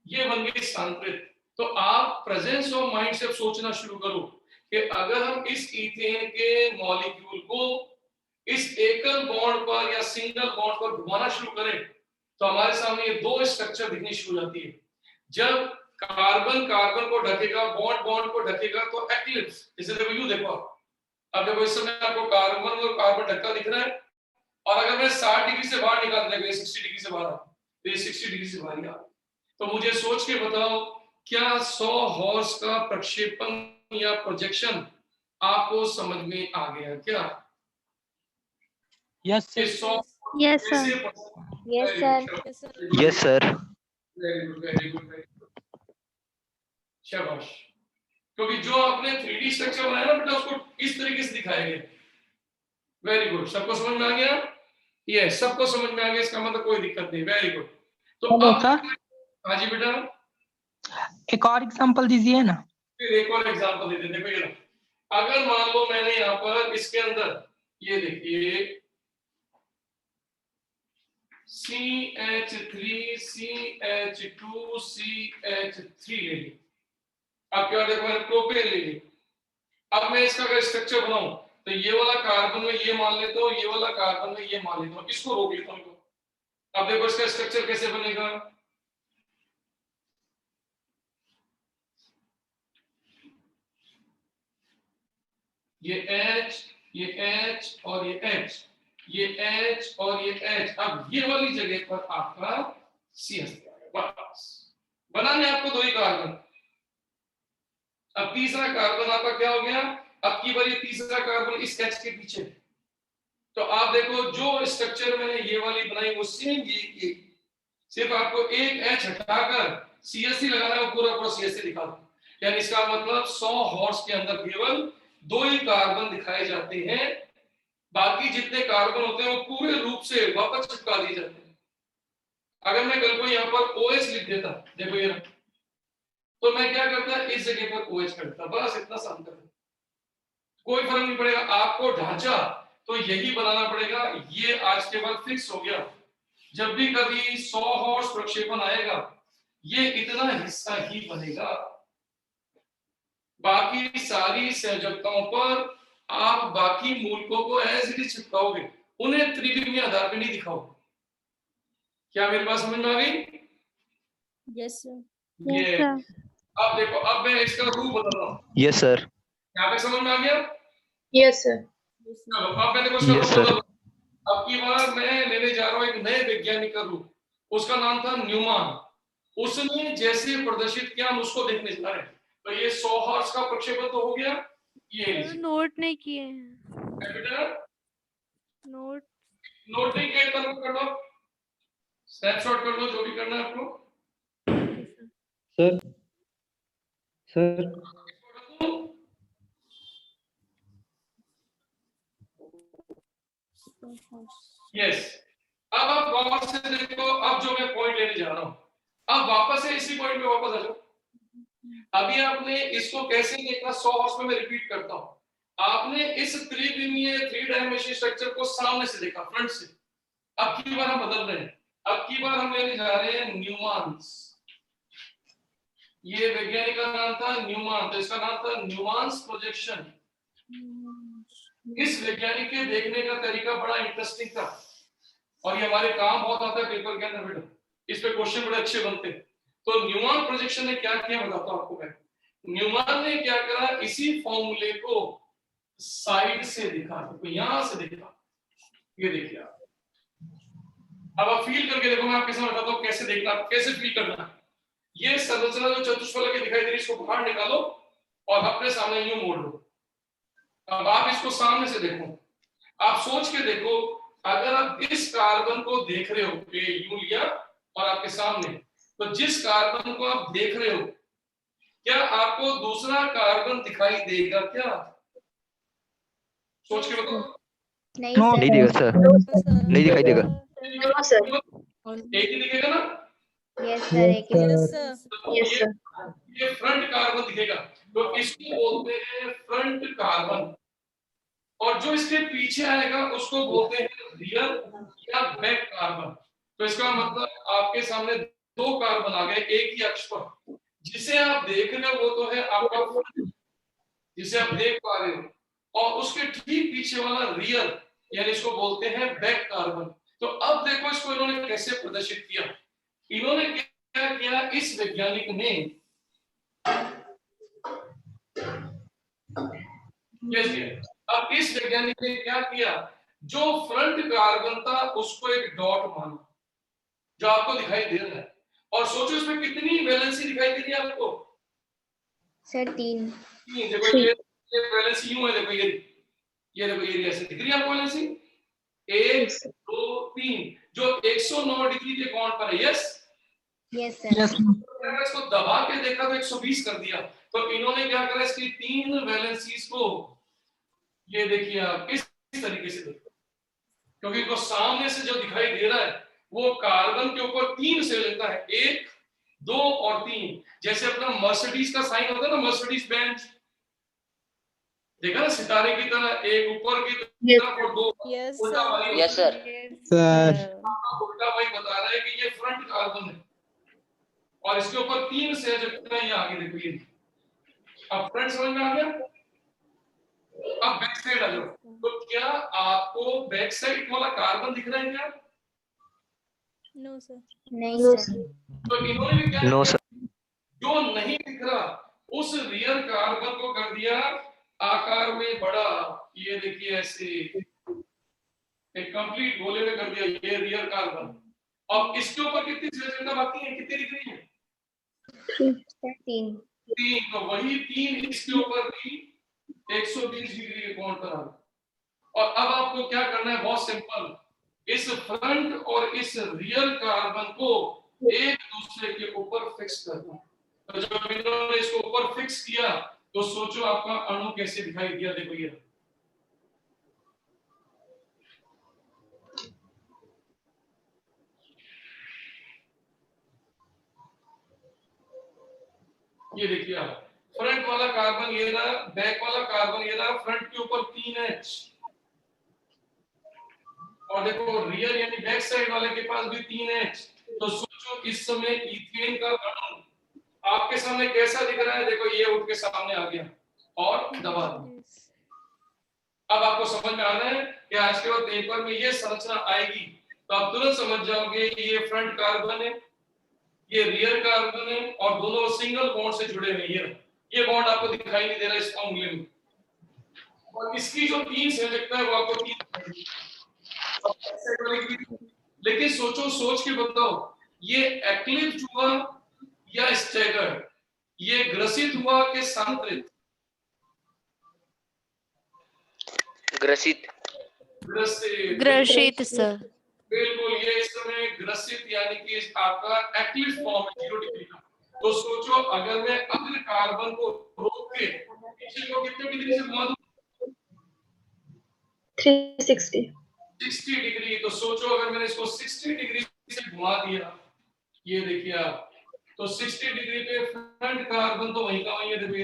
ये बन गई सांतरित। तो आप प्रेजेंस ऑफ माइंड से सोचना शुरू करो कि अगर हम इस इथेन के मॉलिक्यूल को इस एकल बॉन्ड पर या सिंगल बॉन्ड पर घुमाना शुरू करें, तो हमारे सामने ये दो स्ट्रक्चर दिखनी शुरू हो जाती है। जब कार्बन कार्बन को ढकेगा, बॉन्ड बॉन्ड को ढकेगा, तो एक्लिप्स, जैसे देखो यू देखो, अब देखो इस समय आपको कार्बन और कार्बन ढक्का दिख रहा है, और अगर मैं 60 डिग्री से बाहर निकाल देगा, 60 डिग्री से बाहर आ, तो ये 60 डिग्री से बाहर आ, तो मुझे सोच के बताओ, क्या 100 हॉर्स का प्रक्षेपण या प्रोजेक्शन आपको समझ में आ गया क्या? यस ये sir. 100 Yes, sir. Yes, sir. Yes, sir. Very good, very good, very good, शाबाश। क्योंकि जो आपने 3D स्ट्रक्चर बनाया ना बेटा, उसको इस तरीके से दिखाया गया। वेरी गुड, सबको समझ में आ गया? यस, सबको समझ में आ गया, इसका मतलब कोई दिक्कत नहीं। Very good. तो हेलो अब सर, हाँ जी बेटा, एक और एग्जांपल दीजिए ना। फिर एक और एग्जांपल देते हैं। देखो ये ना, अगर मान लो मैंने यहाँ पर इसके अंदर ये देखिए CH3 CH2 CH3 ले ली। अब क्या देखो, मैंने प्रोपेन ले ली। अब मैं इसका अगर स्ट्रक्चर बनाऊं, तो ये वाला कार्बन में ये मान लेता हूं, ये वाला कार्बन में ये मान लेता हूं, इसको रोक लेता हूं। अब देखो इसका स्ट्रक्चर कैसे बनेगा। ये H, ये H और ये H, ये H और ये H। अब ये वाली जगह पर आपका CH बस बनाने आपको दो ही कार्बन। अब तीसरा कार्बन आपका क्या हो गया, अब की बार ये तीसरा कार्बन इस H के पीछे। तो आप देखो जो स्ट्रक्चर मैंने ये वाली बनाई वो सेम ये सिर्फ आपको एक H हटाकर CH3 लगाना है, वो पूरा पूरा CH3 दिखा दो। यानी इसका मतलब 100 हॉर्स के अंदर केवल दो ही कार्बन दिखाए जाते हैं, बाकी जितने कार्बन होते हैं वो पूरे रूप से वापस चिपका दिए जाते हैं। अगर मैं कल को यहाँ पर OH लिख देता, देखो ये, तो मैं क्या करता, इस जगह पर OH करता, बस इतना सा अंतर है, कोई फर्क नहीं पड़ेगा। आपको ढांचा तो यही बनाना पड़ेगा। ये आज के बाद फिक्स हो गया, जब भी कभी 100 हॉर्स प्रक्षेपण आएगा, ये इतना हिस्सा ही बनेगा। बाकी सारी संयोजकताओं पर आप बाकी मूलकों को एज इट इज चिपकाओगे, उन्हें त्रिविमीय आधार पे नहीं दिखाओगे। क्या मेरी बात समझ में आ गई? Yes, sir. Yes, sir. अब देखो, अब मैं इसका रूप बदल रहा हूँ। Yes, sir. यहाँ पे समझ में आ गया? Yes, sir. चलो, अब मैं देखो इसका Yes, रूप sir. बदल रहा हूं। अब की बार मैं लेने जा रहा हूँ एक नए वैज्ञानिक का रूप, उसका नाम था न्यूमान। उसने जैसे प्रदर्शित किया हम उसको देखने जा रहे हैं। तो ये 100 हॉर्स का प्रक्षेपण तो हो गया, ये लीजिए नोट नहीं किए हैं। बेटा, नोट नोट नहीं किया, इतना नोट कर लो, स्नैपशॉट कर लो, जो भी करना है आपको। Sir. Sir. यस, अब आप गौर से देखो, अब जो मैं पॉइंट लेने जा रहा हूं, अब वापस से इसी पॉइंट पे वापस आ जाओ। अभी आपने इसको कैसे देखा, 100 हॉर्स में मैं रिपीट करता हूं। आपने इस त्रिविमीय 3 डायमेंशनल स्ट्रक्चर को सामने से देखा, फ्रंट से। अब की बार हम बदल रहे हैं, अब की बार हम लेने जा रहे हैं न्यूमान्स। ये वैज्ञानिक का नाम था न्यूमान, तो इसका नाम था न्यूमान्स प्रोजेक्शन। इस वैज्ञानिक के देखने का तरीका बड़ा इंटरेस्टिंग था, और ये हमारे काम बहुत आता है पेपर के अंदर बेटा, इस पे क्वेश्चन बड़े अच्छे बनते हैं। तो न्यूमान प्रोजेक्शन ने क्या किया बताता हूं आपको मैं। न्यूमान ने क्या करा, इसी फॉर्मूले को साइड से दिखा, तो यहां से देखा, ये देखिए आप। अब आप फील करके देखो, मैं आपके सामने बताता हूं कैसे देखना, कैसे फील करना है। ये संरचना जो चतुष्फलक की दिखाई दे रही है, इसको बाहर निकालो और अपने सामने यूं मोड़ लो। अब आप इसको सामने से देखो, आप सोच के देखो, अगर आप इस कार्बन को देख रहे हो, ये यूं लिया और आपके सामने, तो जिस कार्बन को आप देख रहे हो, क्या आपको दूसरा कार्बन दिखाई देगा क्या? सोच के बताओ। नहीं, नहीं देगा सर, नहीं दिखाई देगा। No sir. एक ही दिखेगा ना? यस सर, एक ही। तो यस सर। ये फ्रंट कार्बन दिखेगा, तो इसको बोलते हैं फ्रंट कार्बन। और जो इसके पीछे आएगा उसको बोलते हैं रियर या बैक कार्बन। तो इसका मतलब आपके सामने दो कार्बन आ गए एक ही अक्ष पर, जिसे आप देख रहे हो वो तो है आपका front, जिसे आप देख पा रहे हो, और उसके ठीक पीछे वाला रियर, यानी इसको बोलते हैं बैक कार्बन। तो अब देखो इसको इन्होंने कैसे प्रदर्शित किया। इन्होंने क्या किया, इस वैज्ञानिक ने अब इस वैज्ञानिक ने क्या किया, जो फ्रंट कार्बन था उसको एक डॉट माना, जो आपको दिखाई दे रहा है, और सोचो इसमें कितनी वैलेंसी दिखाई दे रही है आपको? सर 3। देखो ये वैलेंसी यूं है, देखो ये देखो ये ऐसे दिख रही है आपको वैलेंसी 1 2 3, जो 109 डिग्री के कोण पर है। Yes yes sir. अगर इसको दबा के देखा तो 120 कर दिया। तो इन्होंने क्या करा, इसकी 3 वैलेंसीज को, ये देखिए आप इस तरीके से देखो, क्योंकि इनको सामने से जो दिखाई दे रहा है वो कार्बन के ऊपर 3 से लेता है, 1 2 और 3। जैसे अपना मर्सिडीज का साइन होता है ना, मर्सिडीज बेंज, देखा ना, सितारे की तरह, एक ऊपर की तरफ और 2 उल्टा वही। Yes sir. सर उल्टा वही बता रहा है कि ये फ्रंट कार्बन है, और इसके ऊपर 3 से जो है ये आगे देखो ये। अब फ्रंट समझ में आ गया? अब बैक साइड आ जाओ। तो क्या आपको बैक साइड वाला कार्बन दिख रहा है क्या? No sir. नहीं सर। तो इन्होंने भी क्या नो किया? सर। जो नहीं दिख रहा उस रियर कार्बन को कर दिया आकार में बड़ा, ये देखिए ऐसे एक कंप्लीट गोले में कर दिया ये रियर कार्बन। अब इसके ऊपर कितनी संरचना बाकी है, कितनी दिख रही है? 3। 3। तो वही 3 इसके ऊपर भी 120 डिग्री के कोण पर आ गए। और अब आपको क्या करना है, बहुत सिंपल, इस फ्रंट और इस रियर कार्बन को एक दूसरे के ऊपर फिक्स करना। तो जब इन्होंने इसको ऊपर फिक्स किया तो सोचो आपका अणु कैसे दिखाई दिया। देखो ये देखिए आप, फ्रंट वाला कार्बन ये रहा, बैक वाला कार्बन ये रहा, फ्रंट के ऊपर 3H, और देखो रियर यानी बैक साइड वाले के पास भी 3H। तो सोचो इस समय इथेन का अणु आपके सामने कैसा दिख रहा है। देखो ये उठ के सामने आ गया और दबा दिया। अब आपको समझ में आ रहा है कि आज के बाद पेपर में ये संरचना आएगी तो आप तुरंत समझ जाओगे ये फ्रंट कार्बन है, ये रियर कार्बन है, और दोनों सिंगल बॉन्ड से जुड़े हुए हैं। ये बॉन्ड आपको दिखाई नहीं दे रहा इस फॉर्मूले में, और इसकी जो 3 संयोजकता है वो आपको 3। लेकिन सोचो, सोच के बताओ, ये एक्लिप्स हुआ या स्टैगर्ड, ये ग्रसित हुआ कि सांत्रित? ग्रसित। ग्रसित सर। बिल्कुल, ये इस समय ग्रसित यानी कि आपका एक्लिप्स फॉर्म है 0 डिग्री का। तो सोचो अगर मैं अग्र कार्बन को रोक के पीछे को कितने डिग्री से घुमा दूं? 360 60 डिग्री। तो सोचो अगर मैंने इसको 60 डिग्री से घुमा दिया, ये देखिए आप, तो 60 डिग्री पे फ्रंट कार्बन तो वहीं का वहीं है। देखो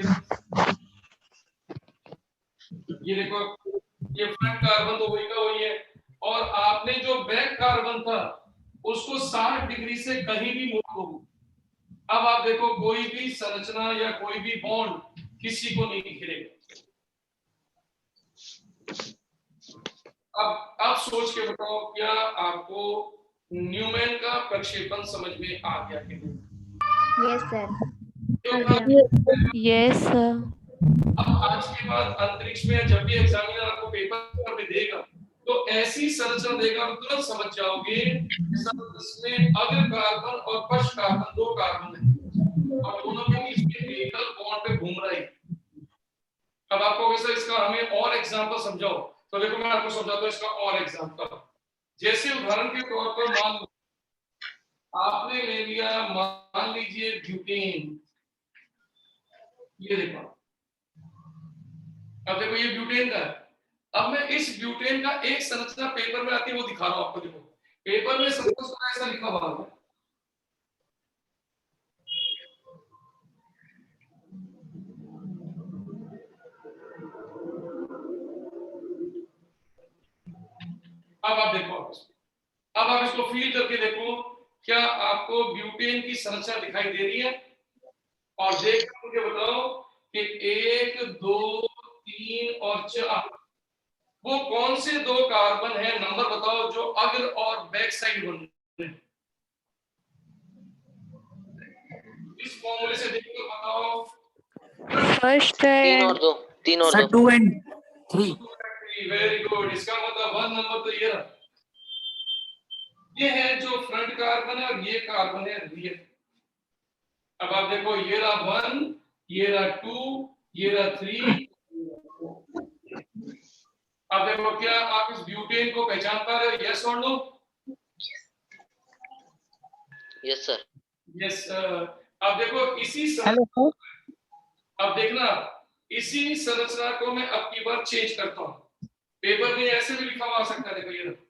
ये देखो, ये फ्रंट कार्बन तो वहीं का वहीं है, और आपने जो बैक कार्बन था उसको 60 डिग्री से कहीं भी मोड़ दो। अब आप देखो कोई भी संरचना या कोई भी बॉन्ड किसी को नहीं घिरेगा। अब सोच के बताओ, क्या आपको न्यूमैन का प्रक्षेपण समझ में आ गया कि नहीं? Yes sir. Yes sir. अब आज के बाद अंतरिक्ष में जब भी एग्जामिनर आपको पेपर में देगा तो ऐसी संरचना देगा तो तुरंत समझ जाओगे इसमें अग्र कार्बन और पश्च कार्बन 2 कार्बन है, और दोनों के बीच में एकल बॉन्ड पे घूम रहा है। अब आपको वैसे इसका हमें और एग्जांपल समझाओ, तो देखो मैं आपको समझाता हूं इसका और एग्जांपल। जैसे उदाहरण के तौर पर मान लो आपने ले लिया, मान लीजिए ब्यूटेन, ये देखो, अब देखो ये ब्यूटेन का है। अब मैं इस ब्यूटेन का एक संरचना पेपर में आती है वो दिखा रहा हूं आपको। देखो पेपर में सपोज ऐसा लिखा हुआ है, अब आप देखो, अब आप इसको फील करके देखो, क्या आपको ब्यूटेन की संरचना दिखाई दे रही है? और देख कर मुझे बताओ कि 1 2 3 और 4 वो कौन से दो कार्बन है, नंबर बताओ, जो अग्र और बैक साइड बन रहे हैं। इस फॉर्मूले से देखकर बताओ। फर्स्ट तीन और दो, तीन और सर दो। 2 and 3। वेरी गुड, इसका मतलब 1 नंबर तो ये रहा, ये है जो फ्रंट कार्बन है और ये कार्बन है रियर। अब आप देखो, ये रहा 1, ये रहा 2, ये रहा 3। अब देखो, क्या आप इस ब्यूटेन को पहचान पा रहे हो? यस और नो? Yes sir. यस। अब देखो इसी हेलो सर। अब देखना, इसी संरचना को मैं अब की बार चेंज करता हूं। पेपर में ऐसे भी लिखा हुआ आ सकता है, देखो ये रहा।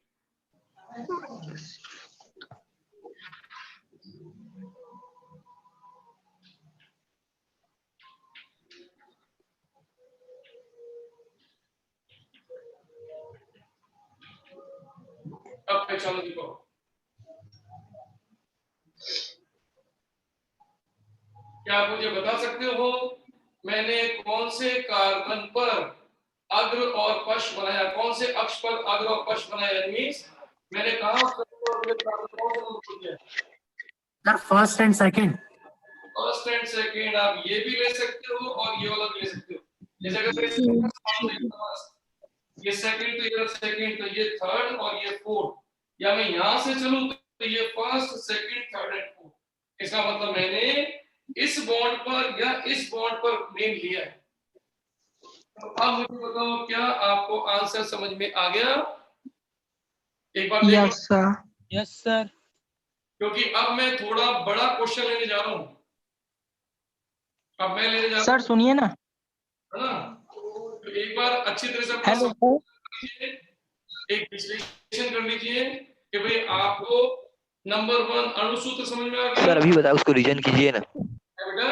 अब पहचानो, देखो क्या आप मुझे बता सकते हो मैंने कौन से कार्बन पर अग्र और पक्ष बनाया, कौन से अक्ष पर अग्र और पक्ष बनाया? मींस मैंने कहा sir first and second. First and second, आप ये भी ले सकते हो और ये वाला भी ले सकते हो। जैसे अगर ये सेकंड, तो ये सेकंड, तो ये थर्ड और ये फोर्थ, या मैं यहां से चलूं तो ये first second third and fourth. इसका मतलब मैंने इस बॉन्ड पर या इस बॉन्ड पर नेम लिया है। तो अब मुझे बताओ, क्या आपको आंसर समझ में आ गया? एक बार देखो, यस सर। Yes sir. क्योंकि अब मैं थोड़ा बड़ा क्वेश्चन लेने जा रहा हूं। अब मैं लेने जा रहा सर सुनिए ना। है ना, तो एक बार अच्छी तरह से अपना हेलो समझ सर। लीजिए, एक विश्लेषण कर लीजिए कि भाई आपको नंबर 1 अणुसूत्र समझ में आ गया? सर अभी बताओ, उसको रिवीजन कीजिए ना। है बेटा?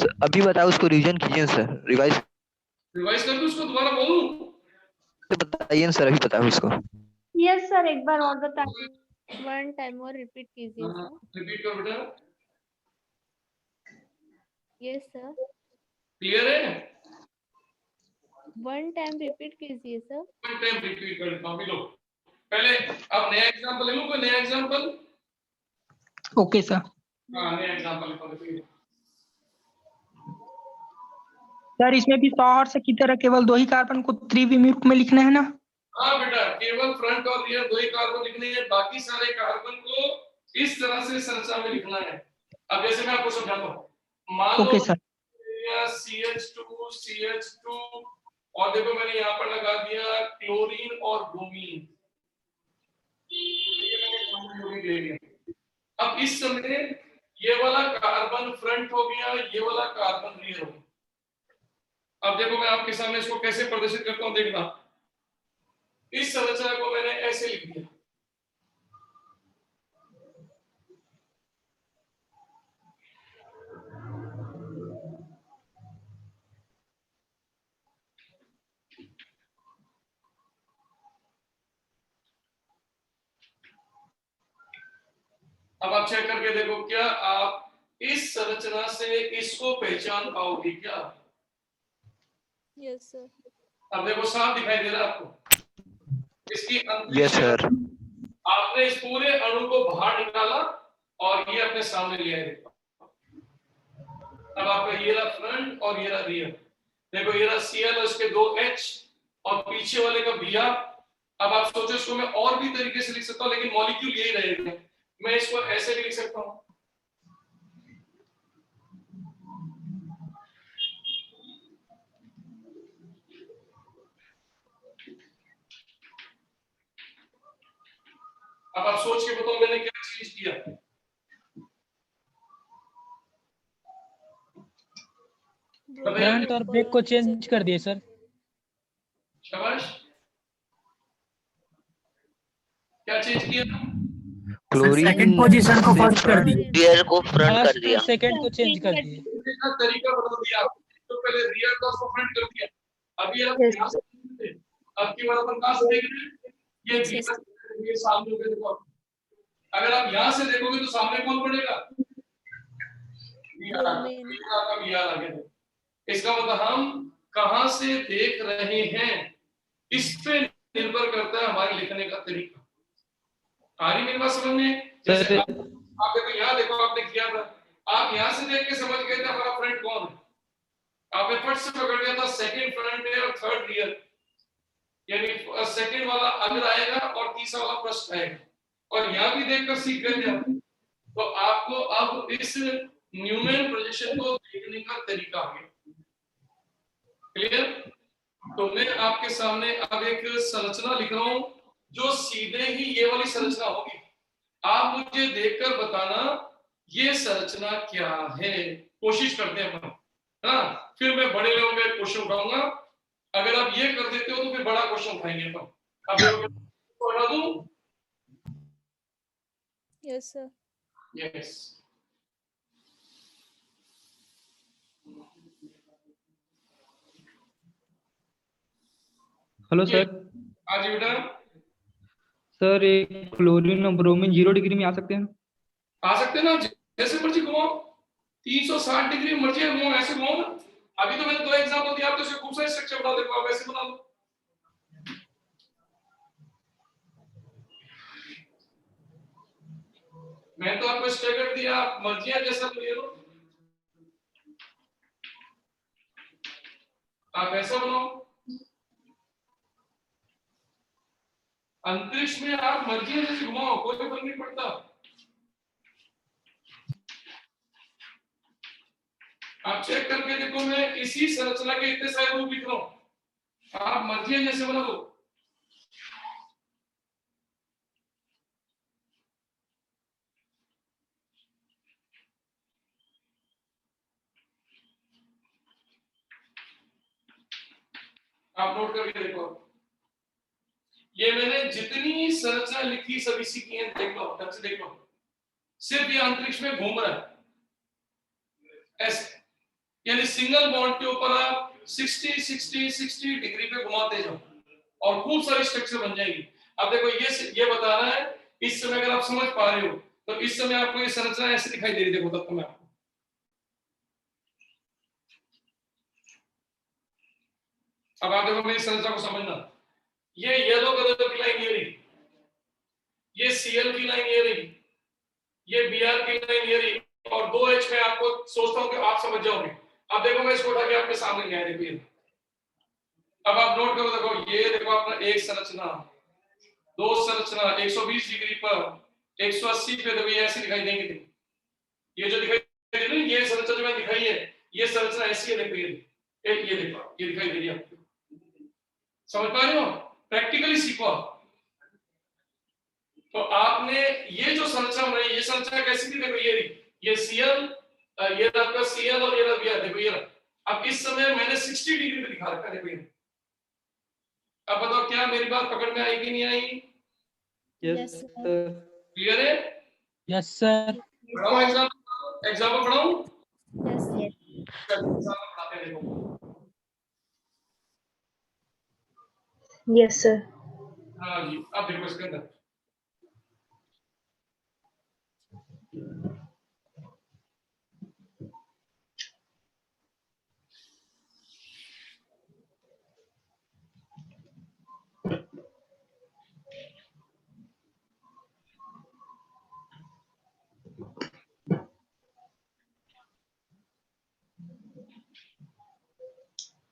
सर, अभी बताओ, उसको रिवीजन कीजिए सर, रिवाइज रिवाइज कर दूं, उसको दोबारा बोलूं? बताइए ना सर, अभी बताओ उसको। यस सर, एक बार और बताइए। 1 टाइम और रिपीट कीजिए सर। रिपीट कर बेटा। Yes sir. क्लियर है? 1 टाइम रिपीट कीजिए सर। वन टाइम रिपीट कर देता हूं। अभी लो, पहले अब नया एग्जांपल ले लूं, कोई नया एग्जांपल? Okay sir. हाँ, नया एग्जांपल लिखो। देखिए, सर इसमें भी सौहर्ष की तरह केवल 2 ही कार्बन को त्रिविमीय में लिखना है ना? हाँ बेटा, केवल फ्रंट और रियर 2 ही कार्बन लिखने हैं, बाकी सारे कार्बन को इस तरह से संरचना में लिखना है। अब जैसे मैं आपको समझाता हूँ, मान लो ओके सर। CH2 CH2 और देखो मैंने यहाँ पर लगा दिया क्लोरीन और ब्रोमीन। ये मैंने क्लोरीन ले लिया। अब इस समय ये वाला कार्बन फ्रंट हो गया, ये वाला कार्बन रियर हो गया। अब देखो मैं आपके सामने इसको कैसे प्रदर्शित करता हूँ, देखना। इस संरचना को मैंने ऐसे लिख दिया। अब आप चेक करके देखो, क्या आप इस संरचना से इसको पहचान पाओगे क्या? Yes sir. अब देखो साफ दिखाई दे रहा है आपको इसकी अंतरिक्ष। Yes sir. आपने इस पूरे अणु को बाहर निकाला और ये अपने सामने ले आए। अब आपका ये रहा फ्रंट और ये रहा रियर। देखो ये रहा Cl, उसके 2 H और पीछे वाले का Br। अब आप सोचो, इसको मैं और भी तरीके से लिख सकता हूं, लेकिन मॉलिक्यूल यही रहेगा। मैं इसको ऐसे भी लिख सकता हूं। अब आप सोच के बताओ मैंने क्या चेंज किया? फ्रंट और बैक को चेंज कर दिए सर। शाबाश। क्या चेंज किया? क्लोरीन सेकंड पोजीशन को फर्स्ट कर दी। रियर को फ्रंट कर फर्स्ट दिया। सेकंड को चेंज कर दिए। लिखने का तरीका बदल दिया आपने। तो पहले रियर का उसको फ्रंट कर दिया। अभी आप Yes. यहाँ से देखते हैं। अब की बार अपन कहाँ से देख रहे हैं? ये बीआर ये सामने होकर देखो। अगर आप यहाँ से देखोगे तो सामने कौन पड़ेगा? बीआर आगे देखो। इसका मतलब हम कहां से देख रहे हैं इस पे निर्भर करता है हमारे लिखने का तरीका। आ रही मेरी बात समझ में? जैसे आप देखो, यहाँ देखो, आपने किया था, आप यहाँ से देख के समझ गए थे हमारा फ्रंट कौन है। आपने फट से पकड़ लिया था सेकंड फ्रंट है और थर्ड रियर, यानी सेकंड वाला अगर आएगा और तीसरा वाला फर्स्ट आएगा, और यहाँ भी देखकर सीख गए थे आप। तो आपको अब इस न्यूमैन प्रोजेक्शन को देखने का तरीका आ गया। क्लियर? तो मैं आपके सामने अब एक संरचना लिख रहा हूं जो सीधे ही ये वाली संरचना होगी। आप मुझे देखकर बताना ये संरचना क्या है। कोशिश करते हैं अपन, है ना? फिर मैं बड़े लेवल पे क्वेश्चन उठाऊंगा। अगर आप ये कर देते हो तो फिर बड़ा क्वेश्चन उठाएंगे अपन। अब बता दूं? Yes, sir. Yes. Hello sir. हाँ जी बेटा। सर एक क्लोरीन और ब्रोमीन 0 डिग्री में आ सकते हैं? आ सकते हैं ना, जैसे मर्जी घुमाओ, 360 डिग्री मर्जी घुमाओ, ऐसे घुमाओ ना। अभी तो मैंने 2 एग्जांपल दिया, आप तो इसे खूब सारे स्ट्रक्चर बना देखो, आप ऐसे बना लो। मैं तो आपको स्ट्रक्चर दिया, आप मर्जियां जैसा ले लो। आप ऐसा बनाओ, अंतरिक्ष में आप मर्जियां जैसे घुमाओ, कोई फर्क नहीं पड़ता। आप चेक करके देखो, मैं इसी संरचना के इतने सारे रूप लिख रहा हूं, आप मर्जियां जैसे बना दो। आप नोट करके देखो, ये मैंने जितनी संरचना लिखी सब इसी की हैं। देख लो, ढंग से देख लो। सिर्फ ये अंतरिक्ष में घूम रहा है ऐसे, यानी सिंगल बॉन्ड के ऊपर आप 60 डिग्री पे घुमाते जाओ और खूब सारी स्ट्रक्चर बन जाएगी। अब देखो, ये बता रहा है, इस समय अगर आप समझ पा रहे हो तो इस समय आपको ये संरचना ऐसे दिखाई दे रही है। देखो तब मैं आपको, अब आप देखो मेरी संरचना को समझना। ये येलो कलर की लाइन ये रही, ये सीएल की लाइन ये रही, ये बीआर की लाइन ये रही, और 2H में आपको सोचता हूं कि आप समझ जाओगे। अब देखो मैं इसको उठा के आपके सामने ले आया। देखो, अब आप नोट करो, देखो ये देखो अपना एक संरचना, 2 संरचना 120 डिग्री पर 180 पे, देखो ये ऐसी दिखाई देंगे। देखो ये जो दिखाई दे रही है, ये संरचना जो मैंने दिखाई है, ये संरचना ऐसी है। देखो ये देखो, ये दिखाई दे रही है आपको। समझ पा रहे हो? प्रैक्टिकली सीखो। तो आपने ये जो संरचना बनाई, ये संरचना कैसी थी? देखो ये रही, ये सीएल, ये आपका सीएल और ये बीआर। देखो ये रहा। अब इस समय मैंने 60 डिग्री पे दिखा रखा है। देखो ये। अब बताओ क्या मेरी बात पकड़ में आई कि नहीं आई? Yes sir. क्लियर है? Yes sir. पढ़ाऊं एग्जाम्पल पढ़ाऊं? Yes, yes. एग्जाम्पल पढ़ाते हैं, देखो। Yes, sir. हाँ जी, अब देखो इसके अंदर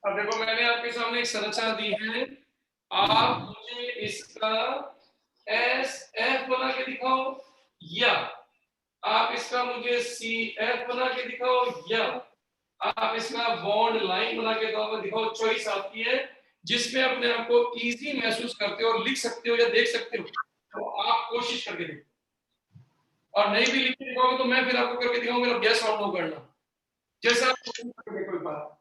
अब देखो, मैंने आपके सामने एक संरचना दी है। आप मुझे इसका SF बना के दिखाओ, या आप इसका मुझे CF बना के दिखाओ, या आप इसका बॉन्ड लाइन बना के दिखाओ। चॉइस आपकी है, जिसमें अपने आप को इजी महसूस करते हो और लिख सकते हो या देख सकते हो, तो आप कोशिश करके देखो। और नहीं भी लिख के दिखाओगे तो मैं फिर आपको करके दिखाऊंगा, मेरा गैस और नो करना, जैसा आप देखो एक बार।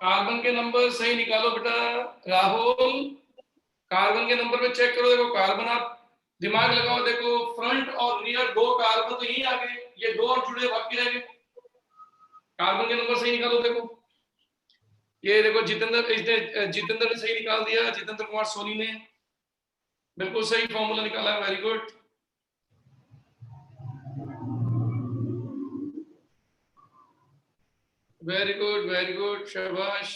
कार्बन के नंबर सही निकालो बेटा। राहुल कार्बन के नंबर पे चेक करो। देखो कार्बन आप दिमाग लगाओ, देखो फ्रंट और रियर दो कार्बन तो यही आ गए, ये दो और जुड़े बाकी रह गए। कार्बन के नंबर सही निकालो। देखो ये देखो जितेंद्र ने सही निकाल दिया, जितेंद्र कुमार सोनी ने बिल्कुल सही फॉर्मूला निकाला है। Very good. Very good, very good, शाबाश।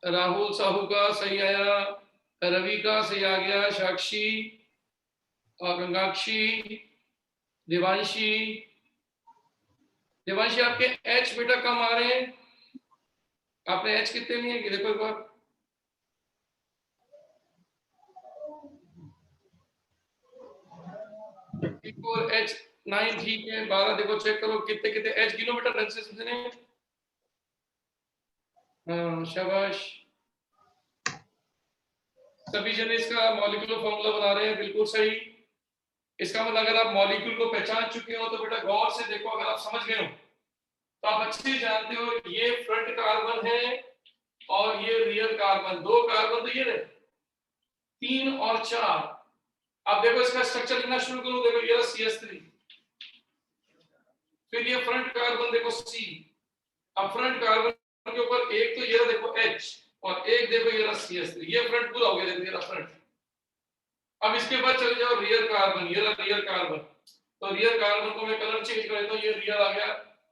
राहुल साहू का सही आया, रवि का सही आ गया, साक्षी और गंगाक्षी, देवांशी। देवांशी आपके एच बेटा कम आ रहे हैं, आपने एच कितने लिए कि देखो एक बार। एच 9 ठीक है, 12 देखो चेक करो कितने कितने एच किलोमीटर रन से समझने। हाँ शाबाश। सभी जने इसका मॉलिक्यूलर फॉर्मूला बना रहे हैं, बिल्कुल सही। इसका मतलब अगर आप मॉलिक्यूल को पहचान चुके हो तो बेटा गौर से देखो, अगर आप समझ गए हो तो आप अच्छे से जानते हो ये फ्रंट कार्बन है और ये रियर कार्बन। दो कार्बन तो ये रहे, 3 और 4। अब देखो इसका स्ट्रक्चर लिखना शुरू करो। देखो ये CH3, फिर ये फ्रंट कार्बन देखो C। अब फ्रंट कार्बन के ऊपर एक तो ये देखो H और एक देखो ये CH3, ये फ्रंट पूरा हो गया। देखो ये फ्रंट। अब इसके बाद चले जाओ रियर कार्बन, ये रियर कार्बन। तो रियर कार्बन को मैं कलर चेंज कर देता हूं, ये रियर आ गया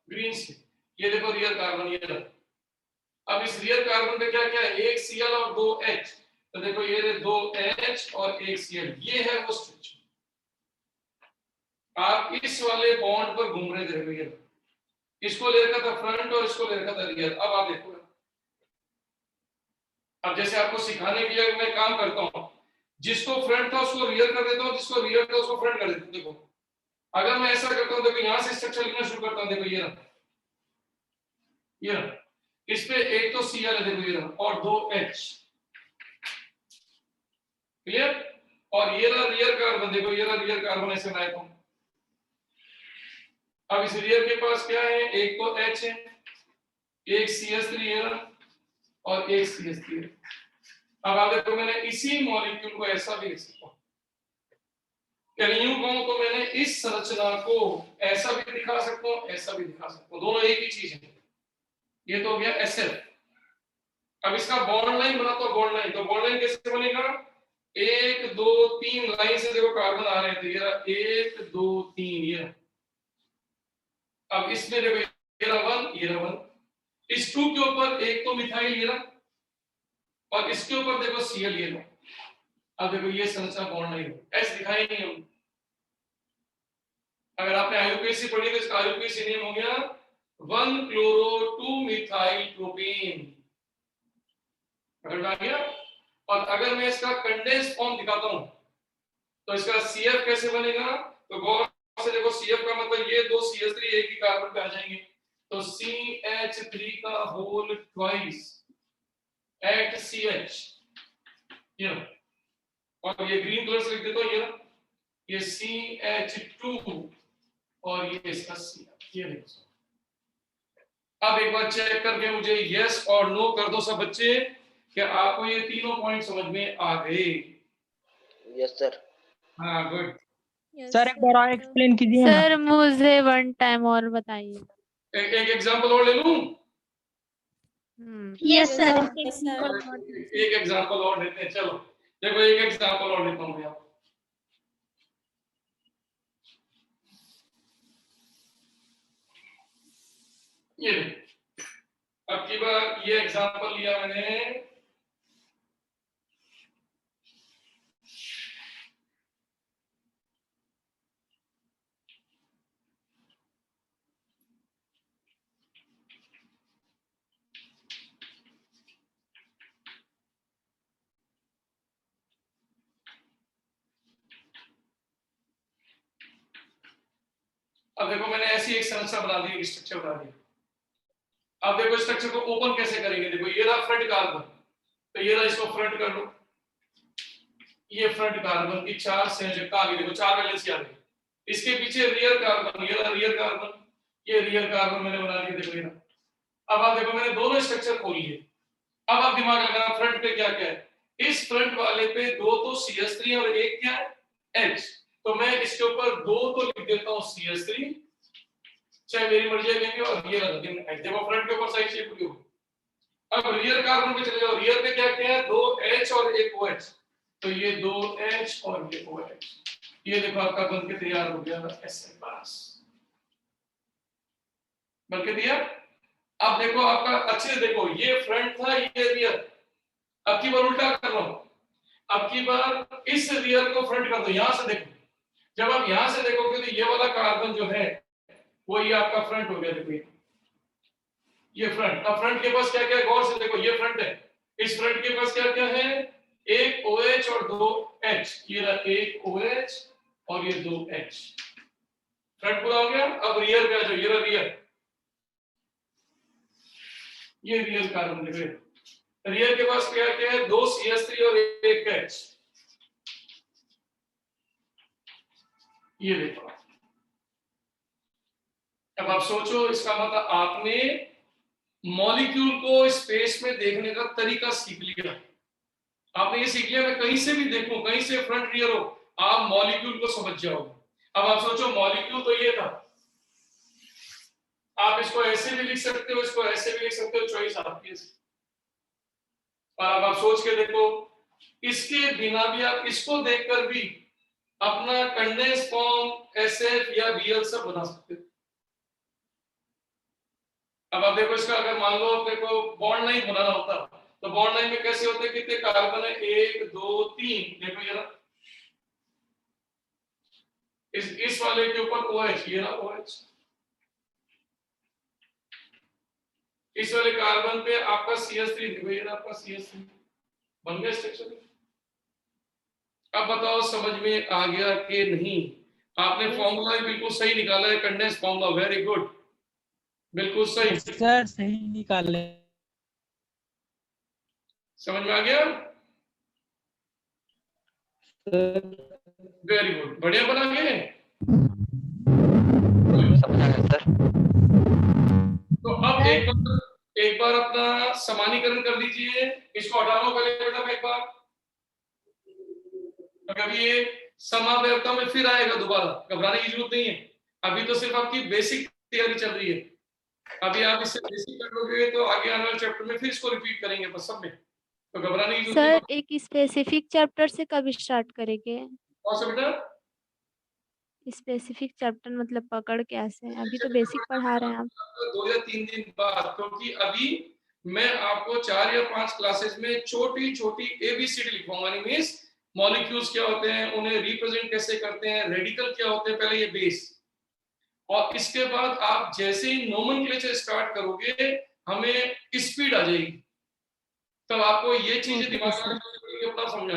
ग्रीन से, ये देखो रियर कार्बन ये रहा। अब इस रियर कार्बन पे क्या क्या है, एक Cl और 2 H। तो देखो ये 2 H और 1 Cl, ये है वो स्ट्रक्चर। आप इस वाले बॉन्ड पर घूम रहे थे, ये इसको ले रखा था फ्रंट और इसको ले रखा था रियर। अब आप देखो, अब जैसे आपको सिखाने के लिए मैं काम करता हूं, जिसको फ्रंट था उसको रियर कर देता हूं, जिसको रियर था उसको फ्रंट कर देता हूं। देखो अगर मैं ऐसा करता हूं, देखो यहां से स्ट्रक्चर लिखना शुरू करता हूं। देखो ये रहा, ये रहा। इस पे एक तो Cl है, देखो ये रहा, और 2 H। क्लियर? और ये रहा रियर कार्बन, देखो ये रहा रियर कार्बन, ऐसे बनाया हूं। अब इस रियर के पास क्या है, एक तो H है, एक CH3 है और एक CH3 है। अब आप देखो मैंने इसी मॉलिक्यूल को ऐसा भी लिख सकता हूं, यूं कहूं तो मैंने इस संरचना को ऐसा भी दिखा सकता हूं, ऐसा भी दिखा सकता हूं, दोनों एक ही चीज है। ये तो हो गया SF। अब इसका बॉन्ड लाइन बनाता हूं, बॉन्ड लाइन। तो बॉन्ड लाइन कैसे बनेगा, 1 2 3 लाइन से देखो कार्बन आ रहे थे, ये रहा 1 2 3 ये। अब इसमें देखो ये रहा 1, ये रहा 1। इस 2 के ऊपर एक तो मिथाइल ये रहा और इसके ऊपर देखो Cl ये रहा। अब देखो ये संरचना बॉन्ड लाइन ऐसे दिखाई नहीं हम। अगर आपने IUPAC पढ़ी तो इसका IUPAC नेम हो गया 1 क्लोरो 2 मिथाइल प्रोपेन। पकड़ आ गया? और अगर मैं इसका कंडेंस फॉर्म दिखाता हूं तो इसका CF कैसे बनेगा, तो गौर से देखो CF का मतलब ये 2 CH3 एक ही कार्बन पे आ जाएंगे, तो CH3 का होल ट्वाइस एट CH। ये और ये ग्रीन कलर से लिख देता हूं, ये CH2 और ये इसका CF। ये देखो, अब एक बार चेक करके मुझे यस और नो कर दो सब बच्चे, क्या आपको ये तीनों पॉइंट समझ में आ गए? Yes sir. हाँ गुड। सर एक बार और एक्सप्लेन कीजिए ना। सर मुझे 1 टाइम और बताइए। एक एग्जांपल और ले लूं? Yes sir. एक एग्जांपल और लेते हैं, चलो देखो एक एग्जांपल और लेता हूं मैं। ये अब की बार ये एग्जांपल लिया मैंने, अब देखो मैंने ऐसी एक संरचना बना दी, एक स्ट्रक्चर बना दिया। अब देखो स्ट्रक्चर को ओपन कैसे करेंगे, देखो ये रहा फ्रंट कार्बन, तो ये रहा, इसको फ्रंट कर लो। ये फ्रंट कार्बन की 4 संयोजकता आ गई, देखो 4 वैलेंसी आ गई। इसके पीछे रियर कार्बन, ये रहा रियर कार्बन, ये रियर कार्बन मैंने बना दिया, देखो ये रहा। अब आप देखो मैंने दोनों स्ट्रक्चर खोल लिए। अब आप दिमाग लगाना फ्रंट पे क्या क्या है। इस फ्रंट वाले पे 2 तो CH3 है और एक क्या है H, तो मैं इसके ऊपर 2 तो लिख देता हूँ CH3, चाहे मेरी मर्जी लेंगे, और ये लगा देंगे H। देखो फ्रंट के ऊपर साइड शेप पूरी होगी। अब रियर कार्बन पे चले जाओ, रियर पे क्या क्या है 2 H और एक OH, तो ये 2 H और ये OH, ये देखो आपका बन के तैयार हो गया SN पास, बन के दिया। अब देखो आपका अच्छे से देखो, ये फ्रंट था ये रियर, अब की बार उल्टा कर रहा हूं, अब की बार इस रियर को फ्रंट कर दो, यहां से देखो, जब आप यहां से देखोगे तो ये वाला कार्बन जो है वो ये आपका फ्रंट हो गया। देखो ये फ्रंट, अब फ्रंट के पास क्या क्या है गौर से देखो, ये फ्रंट है, इस फ्रंट के पास क्या क्या है, एक OH और 2 H, ये रहा एक OH और ये 2 H, फ्रंट पूरा हो गया। अब रियर पे आ जाओ, ये रहा रियर, ये रियर कार्बन देखो, रियर के पास क्या क्या है 2 CH3 और एक H, ये देखो। अब आप सोचो, इसका मतलब आपने मॉलिक्यूल को स्पेस में देखने का तरीका सीख लिया। आपने ये सीख लिया मैं कहीं से भी देखूं, कहीं से फ्रंट रियर हो, आप मॉलिक्यूल को समझ जाओगे। अब आप सोचो मॉलिक्यूल तो ये था, आप इसको ऐसे भी लिख सकते हो, इसको ऐसे भी लिख सकते हो, चॉइस आपकी है। और अब आप सोच के देखो, इसके बिना भी आप इसको देखकर भी अपना कंडेंस फॉर्म SF या BL सब बना सकते हो। अब आप देखो इसका अगर मान लो अपने को बॉन्ड लाइन बनाना होता, तो बॉन्ड लाइन में कैसे होते, कितने कार्बन है 1 2 3, देखो ये ना इस वाले के ऊपर OH, ये ना OH, इस वाले कार्बन पे आपका CH3, देखो ये ना आपका CH3, बन गया स्ट्रक्चर। अब बताओ समझ में आ गया कि नहीं? आपने फॉर्मूला बिल्कुल सही निकाला है, कंडेंस फॉर्मूला, वेरी गुड, बिल्कुल सही। सर सही निकाले। समझ में आ गया, वेरी गुड, बढ़िया बना गए। समझ आ गया सर। तो अब एक बार अपना समानीकरण कर लीजिए, इसको हटा लो पहले बेटा एक बार, अभी ये समावयवता में फिर आएगा दोबारा, घबराने की जरूरत नहीं है। अभी तो सिर्फ आपकी बेसिक तैयारी चल रही है, अभी आप इससे बेसिक कर लोगे तो आगे आने वाले चैप्टर में फिर इसको रिपीट करेंगे बस सब में, तो घबराने की जरूरत नहीं। सर एक स्पेसिफिक चैप्टर से कब स्टार्ट करेंगे? कौन सा बेटा? स्पेसिफिक चैप्टर मतलब पकड़ कैसे? अभी तो बेसिक पढ़ा रहे हैं आप। 2 या 3 दिन बाद, क्योंकि अभी मैं आपको 4 या 5 क्लासेस में छोटी छोटी ABCD लिखवाऊंगा, मींस मॉलिक्यूल्स क्या होते हैं, उन्हें रिप्रेजेंट कैसे करते हैं, रेडिकल क्या होते हैं, पहले ये बेस, और इसके बाद आप जैसे ही नोमेनक्लेचर स्टार्ट करोगे हमें स्पीड आ जाएगी, तब आपको ये चीजें दिमाग में अपना समझ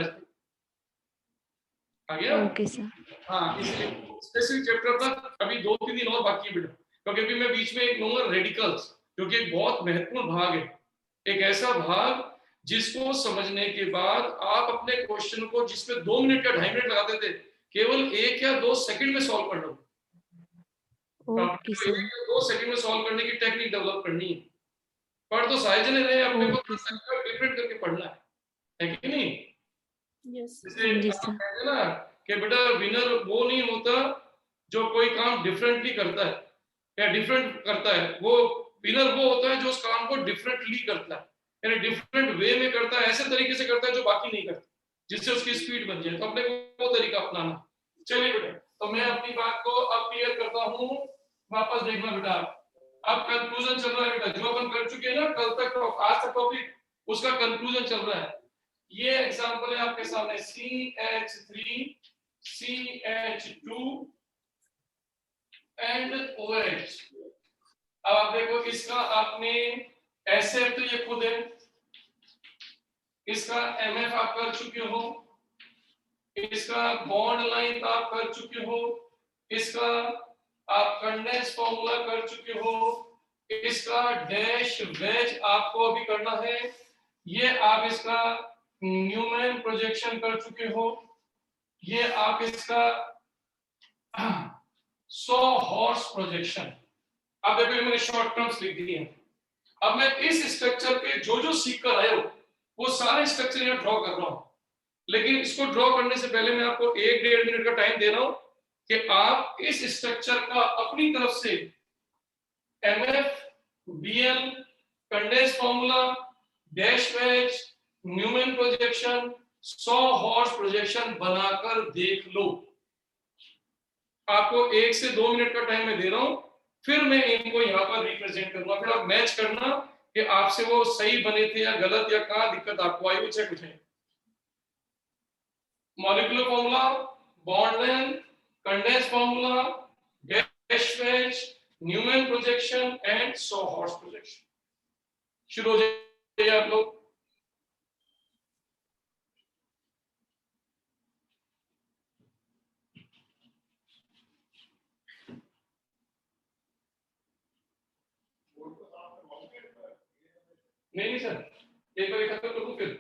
आ गया। Okay sir. हाँ, इसलिए स्पेसिफिक चैप्टर तक अभी 2-3 दिन और बाकी है बेटा, क्योंकि अभी मैं बीच में एक लूंगा रेडिकल्स, जो कि एक बहुत महत्वपूर्ण भाग है, एक ऐसा भाग जिसको समझने के बाद आप अपने क्वेश्चन को जिसमें 2 मिनट या 2.5 मिनट लगाते थे, केवल 1 या 2 सेकंड में सॉल्व कर लो। Okay sir. 2 सेकंड में सॉल्व करने की टेक्निक डेवलप करनी है। पढ़ तो सारे जने रहे, अपने को डिफरेंट करके पढ़ना है कि नहीं? जैसे कहते हैं ना कि बेटा विनर वो नहीं होता जो कोई काम डिफरेंटली करता है या डिफरेंट करता है, वो विनर वो होता है जो उस काम को डिफरेंटली करता है, यानी डिफरेंट वे में करता है, ऐसे तरीके से करता है जो बाकी नहीं करता, जिससे उसकी स्पीड बन जाए। तो अपने को वो तरीका अपनाना। चलिए बेटा, तो मैं अपनी बात को अब क्लियर करता हूँ, वापस देखना बेटा। अब कंक्लूजन चल रहा है बेटा, जो अपन कर चुके हैं ना कल तक, आज तक टॉपिक, उसका कंक्लूजन चल रहा है। ये एग्जांपल है आपके सामने, CH3 CH2 एंड OH। अब आप देखो इसका आपने SF तो ये खुद है, इसका MF आप कर चुके हो, इसका बॉन्ड लाइन आप कर चुके हो, इसका आप कंडेंस फॉर्मूला कर चुके हो, इसका डैश वेज आपको अभी करना है, ये आप इसका न्यूमैन प्रोजेक्शन कर चुके हो, ये आप इसका 100 हॉर्स प्रोजेक्शन। अब देखो मैंने शॉर्ट टर्म्स लिख दिए हैं। अब मैं इस स्ट्रक्चर के जो जो सीख कर आए हो वो सारे स्ट्रक्चर यहाँ ड्रॉ कर रहा हूं, लेकिन इसको ड्रॉ करने से पहले मैं आपको 1-1.5 मिनट का टाइम दे रहा हूं कि आप इस स्ट्रक्चर का अपनी तरफ से MF, BL, condense formula, dash wedge, Newman projection, 100 horse projection बनाकर देख लो। आपको 1 से 2 मिनट का टाइम मैं दे रहा हूं, फिर मैं इनको यहाँ पर रिप्रेजेंट करूंगा, फिर आप मैच करना कि आपसे वो सही बने थे या गलत, या कहां दिक्कत आपको आई वो चेक उठे। Molecular formula, bond length, condense formula, dash wedge, Newman projection and 100 horse projection. शुरू हो जाइए आप लोग। नहीं सर, एक बार खत्म कर दूं फिर।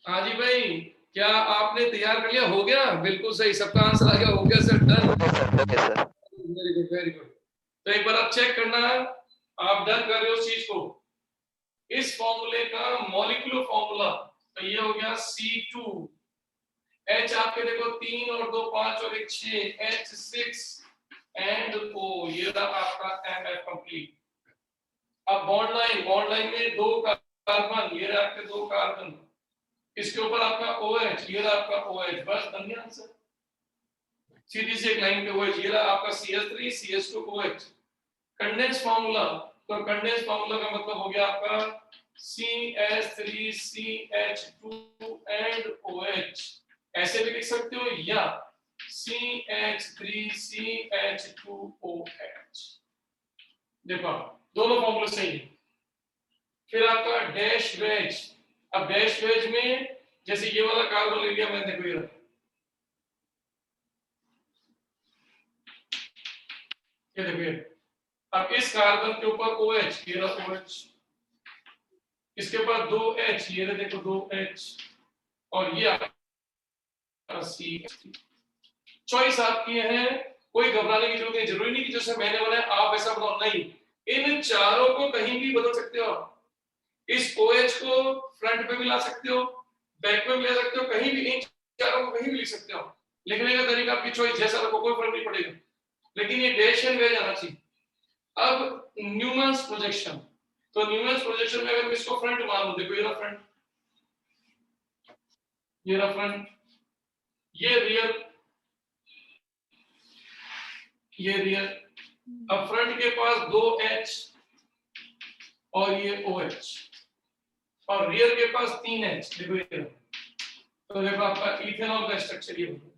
हाँ जी भाई, क्या आपने तैयार कर लिया? हो गया, बिल्कुल सही, सबका आंसर आ गया, हो गया sir, done. Okay sir. Very good, very good. तो एक बार आप चेक करना, आप डन कर रहे हो उस चीज को। इस फॉर्मूले का मॉलिक्यूलर फॉर्मूला तो ये हो गया C2, H आपके देखो 3 और 2 5 और 1 6, H6 एंड O, ये रहा आपका MF कंप्लीट। अब बॉन्ड लाइन में 2 कार्बन, ये रहा आपके 2 कार्बन, इसके ऊपर आपका OH, ये रहा आपका OH, बस बन गया आंसर। सीधी सी एक लाइन पे OH, ये रहा आपका CH3 CH2 OH। Condense formula, तो कंडेंस फार्मूला का मतलब हो गया आपका CH3 CH2 एंड OH। ऐसे भी लिख सकते हो या CH3 CH2 OH। देखो दोनों फॉर्मूले सही है। फिर आपका डैश वेज, अब डैश वेज में जैसे ये वाला कार्बन ले लिया मैंने, देखो ये देखिए, अब इस कार्बन के ऊपर OH, ये रहा OH, इसके बाद 2H, ये रहा देखो 2H, और ये आपका CH3। चॉइस आपकी है, कोई घबराने की जरूरत नहीं। जरूरी नहीं कि जैसे मैंने बनाया आप ऐसा बनाओ, नहीं, इन चारों को कहीं भी बदल सकते हो आप। इस OH को फ्रंट पे भी ला सकते हो, बैक में भी ला सकते हो, कहीं भी इन चारों को कहीं भी लिख सकते हो। लिखने का तरीका आपकी चॉइस, जैसा रखो कोई फर्क नहीं पड़ेगा, लेकिन ये डैश एंड वेज आना चाहिए। अब न्यूमन्स प्रोजेक्शन, तो न्यूमन्स प्रोजेक्शन में अगर मैं इसको फ्रंट मान लूं, देखो ये रहा फ्रंट, ये रहा फ्रंट, ये रियर, ये रियर। अब फ्रंट के पास 2H और ये OH, और रियर के पास 3H। देखो ये, तो देखो आपका इथेनॉल का स्ट्रक्चर ये होगा,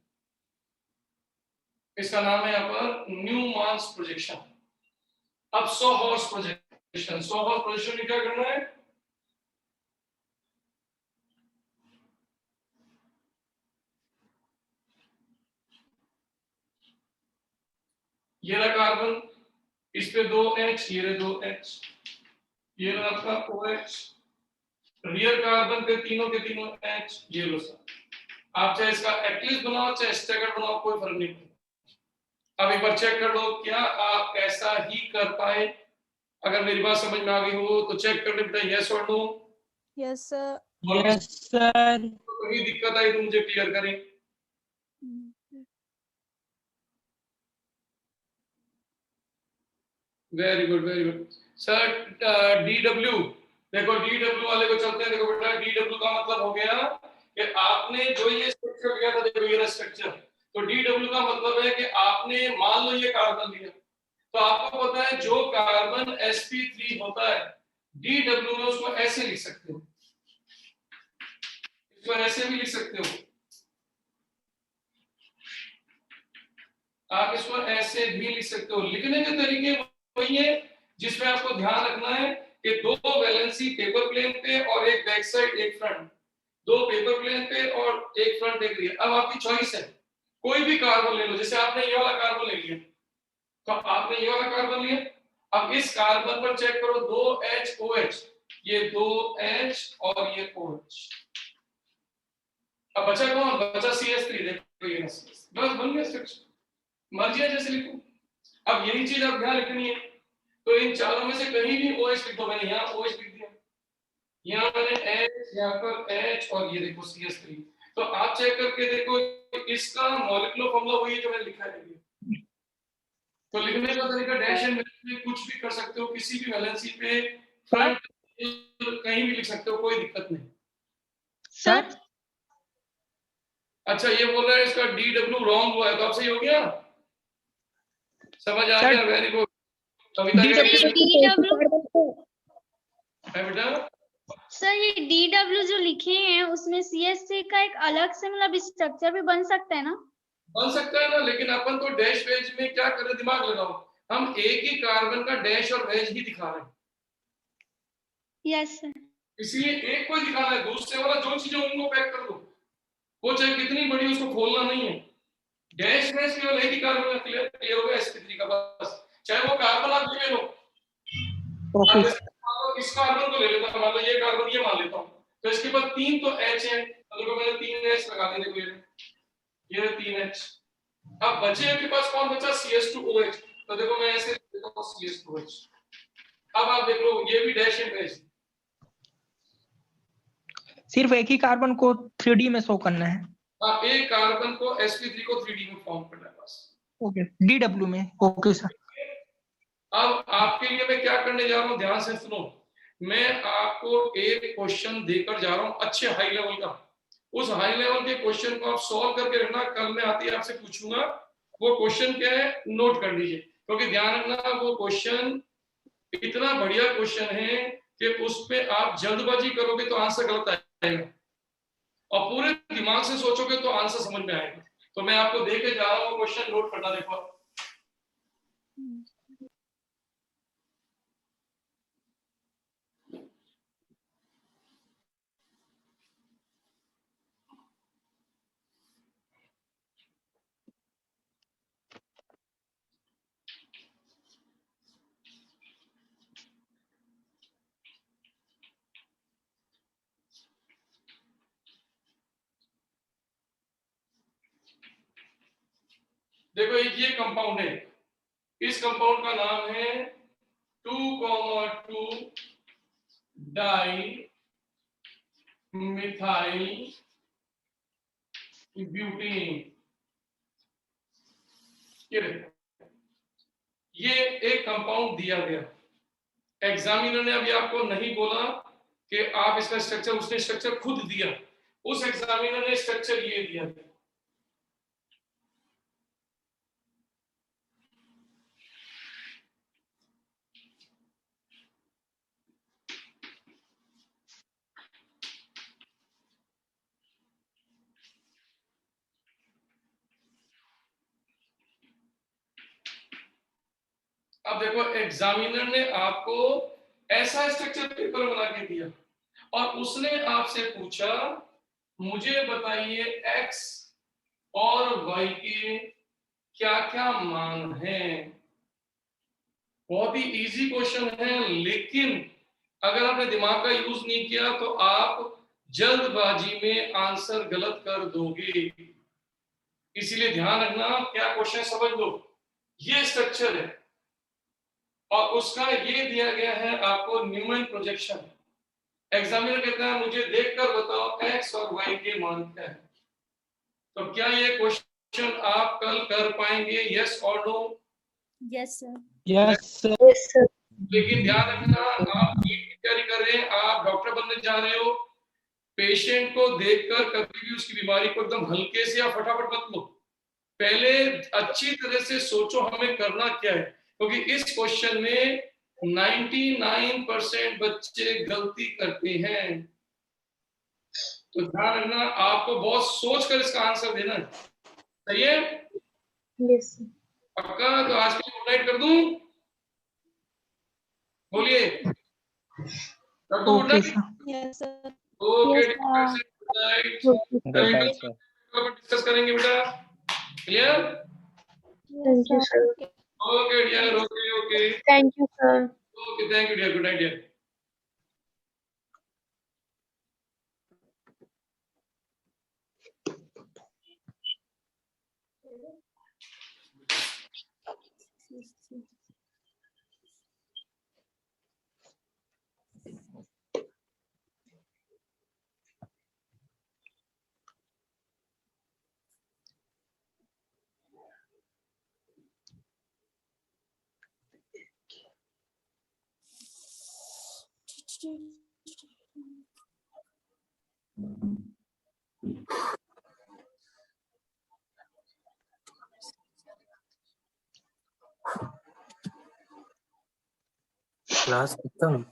इसका नाम है यहाँ पर न्यूमन्स प्रोजेक्शन। अब सोहॉर्स प्रोजेक्शन, सोहॉर्स प्रोजेक्शन में क्या करना है, ये रहा कार्बन, इस पे 2H, ये रहे 2H, ये रहा आपका OH, रियर कार्बन पे तीनों के तीनों H, ये लो सर। आप चाहे इसका एक्लिस बनाओ चाहे स्टैगर्ड बनाओ, कोई फर्क नहीं पड़ता। अब एक बार चेक कर लो क्या आप ऐसा ही कर पाए। अगर मेरी बात समझ में आ गई हो तो चेक कर ले बेटा, यस और no. Yes sir. Yes sir. कोई दिक्कत आई तो मुझे क्लियर करें। Very good, very good sir. DW, देखो DW वाले को चलते हैं। देखो बेटा, DW का मतलब हो गया कि आपने जो ये स्ट्रक्चर लिया था, देखो ये स्ट्रक्चर, तो DW का मतलब है कि आपने मान लो ये कार्बन लिया, तो आपको पता है जो कार्बन sp3 होता है DW में उसको ऐसे लिख सकते हो, इसको ऐसे भी लिख सकते हो, आप इसको ऐसे भी लिख सकते हो। लिखने के तरीके वही है जिसमें आपको ध्यान रखना है कि 2 वैलेंसी पेपर प्लेन पे और एक बैक साइड एक फ्रंट, 2 पेपर प्लेन पे और एक फ्रंट एक रियर। अब आपकी चॉइस है, कोई भी कार्बन ले लो, जैसे आपने ये वाला कार्बन ले लिया, तो आपने ये वाला कार्बन लिया, अब इस कार्बन पर चेक करो 2HOH, ये 2H और ये OH। अब बचा कौन, बचा CH3, देखो ये बस बन गया स्ट्रक्चर, मर्जी है जैसे लिखो। अब यही चीज आप ध्यान रखनी है, तो इन चारों में से कहीं भी OH लिख दो। मैंने यहाँ OH लिख दिया, यहाँ मैंने H, यहाँ पर H और ये देखो CH3। तो आप चेक करके देखो इसका मॉलिक्यूलर फॉर्मूला वही है जो मैंने लिखा है। तो लिखने का तरीका डैश एंड में कुछ भी कर सकते हो, किसी भी वैलेंसी पे फ्रंट कहीं भी लिख सकते हो, कोई दिक्कत नहीं। सर अच्छा, ये बोल रहा है इसका DW रॉन्ग हुआ है, तो अब सही हो गया, समझ आ सर, गया, वेरी गुड। कविता है बेटा, सर ये DW जो लिखे हैं उसमें CH3 का एक अलग से मतलब स्ट्रक्चर भी बन सकता है ना? बन सकता है ना, लेकिन अपन तो डैश वेज में क्या कर रहे, दिमाग लगाओ, हम एक ही कार्बन का डैश और वेज ही दिखा रहे हैं। Yes sir. इसलिए एक को दिखाना है, दूसरे वाला जो चीजें उनको पैक कर दो, वो चाहे कितनी बड़ी उसको खोलना नहीं है। डैश वेज केवल एक ही कार्बन का क्लियर हो गया sp3 का, बस। चाहे वो कार्बन आप ले लो, इस कार्बन को ले लेता हूं, मान लो ये कार्बन ये मान लेता हूं, तो इसके पास 3 तो H है, तो देखो मैंने 3H लगा दिए, देखो ये 3H। अब बचे के पास कौन बचा, CH2OH, तो देखो मैं ऐसे देता हूं CH2OH। अब आप देख लो ये भी डैश एंड वेज, सिर्फ एक ही कार्बन को 3D में शो करना है। हाँ, एक कार्बन को sp3 को 3D में फॉर्म करना है बस। ओके, DW में, ओके सर। अब आपके लिए मैं क्या करने जा रहा हूं, ध्यान से सुनो। मैं आपको एक क्वेश्चन देकर जा रहा हूं अच्छे हाई लेवल का, उस हाई लेवल के क्वेश्चन को आप सॉल्व करके रखना, कल मैं आते ही आपसे पूछूंगा वो क्वेश्चन क्या है, नोट कर लीजिए, क्योंकि ध्यान रखना वो क्वेश्चन इतना बढ़िया क्वेश्चन है कि उस पे आप जल्दबाजी करोगे तो आंसर गलत आएगा, और पूरे दिमाग से सोचोगे तो आंसर समझ में आएगा। तो मैं आपको दे के जा रहा हूँ क्वेश्चन, नोट करना, देखो। देखो एक ये कंपाउंड है, इस कंपाउंड का नाम है 2,2 डाई मिथाइल ब्यूटेन। ये एक कंपाउंड दिया गया, एग्जामिनर ने अभी आपको नहीं बोला कि आप इसका स्ट्रक्चर, उसने स्ट्रक्चर खुद दिया, उस एग्जामिनर ने स्ट्रक्चर ये दिया। अब देखो एग्जामिनर ने आपको ऐसा स्ट्रक्चर पेपर बना के दिया और उसने आपसे पूछा मुझे बताइए x और y के क्या क्या मान हैं। बहुत ही इजी क्वेश्चन है, लेकिन अगर आपने दिमाग का यूज नहीं किया तो आप जल्दबाजी में आंसर गलत कर दोगे। इसीलिए ध्यान रखना, क्या क्वेश्चन समझ लो, ये स्ट्रक्चर है और उसका ये दिया गया है आपको न्यूमैन प्रोजेक्शन। एग्जामिनर कहता है मुझे देखकर बताओ x और y के मान क्या है। तो क्या ये क्वेश्चन आप कल कर पाएंगे, यस और no? Yes sir. Yes sir. लेकिन ध्यान रखना, आप नीट की तैयारी कर रहे हैं, आप डॉक्टर बनने जा रहे हो, पेशेंट को देखकर कभी भी उसकी बीमारी को एकदम हल्के से या फटाफट मत लो। पहले अच्छी तरह से सोचो हमें करना क्या है, क्योंकि इस क्वेश्चन में 99% बच्चे गलती करते हैं। तो ध्यान रखना, आपको बहुत सोचकर इसका आंसर देना है, सही है? यस पक्का? तो आज के लिए गुड नाइट कर दूं? बोलिए, कर दूं good okay night? Sir. Yes sir. Okay, Yes, good night. Discuss करेंगे बेटा, clear? Thank you sir. Okay dear, okay okay thank you sir. Okay, thank you dear, good night dear. Class खत्म।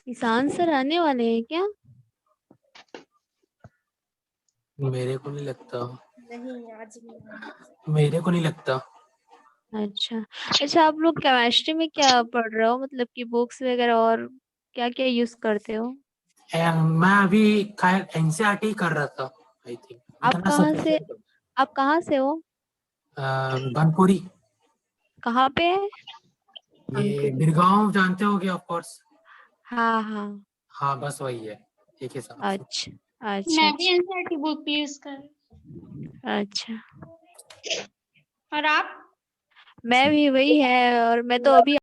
ईशान सर आने वाले हैं क्या? मेरे को नहीं लगता, नहीं आज नहीं। मेरे को नहीं लगता। अच्छा अच्छा, आप लोग केमिस्ट्री में क्या पढ़ रहे हो, मतलब कि बुक्स वगैरह और क्या क्या यूज करते हो? मैं अभी एनसीईआरटी कर रहा था, आई थिंक। आप कहाँ से हो? बनपुरी, कहाँ पे है? ये बिरगांव जानते होगे ऑफ कोर्स। हाँ हाँ। हाँ बस वही है, एक ही साथ। अच्छा अच्छा मैं भी एनसीईआरटी बुक यूज कर। अच्छा। और आप? मैं भी वही है, और मैं तो अभी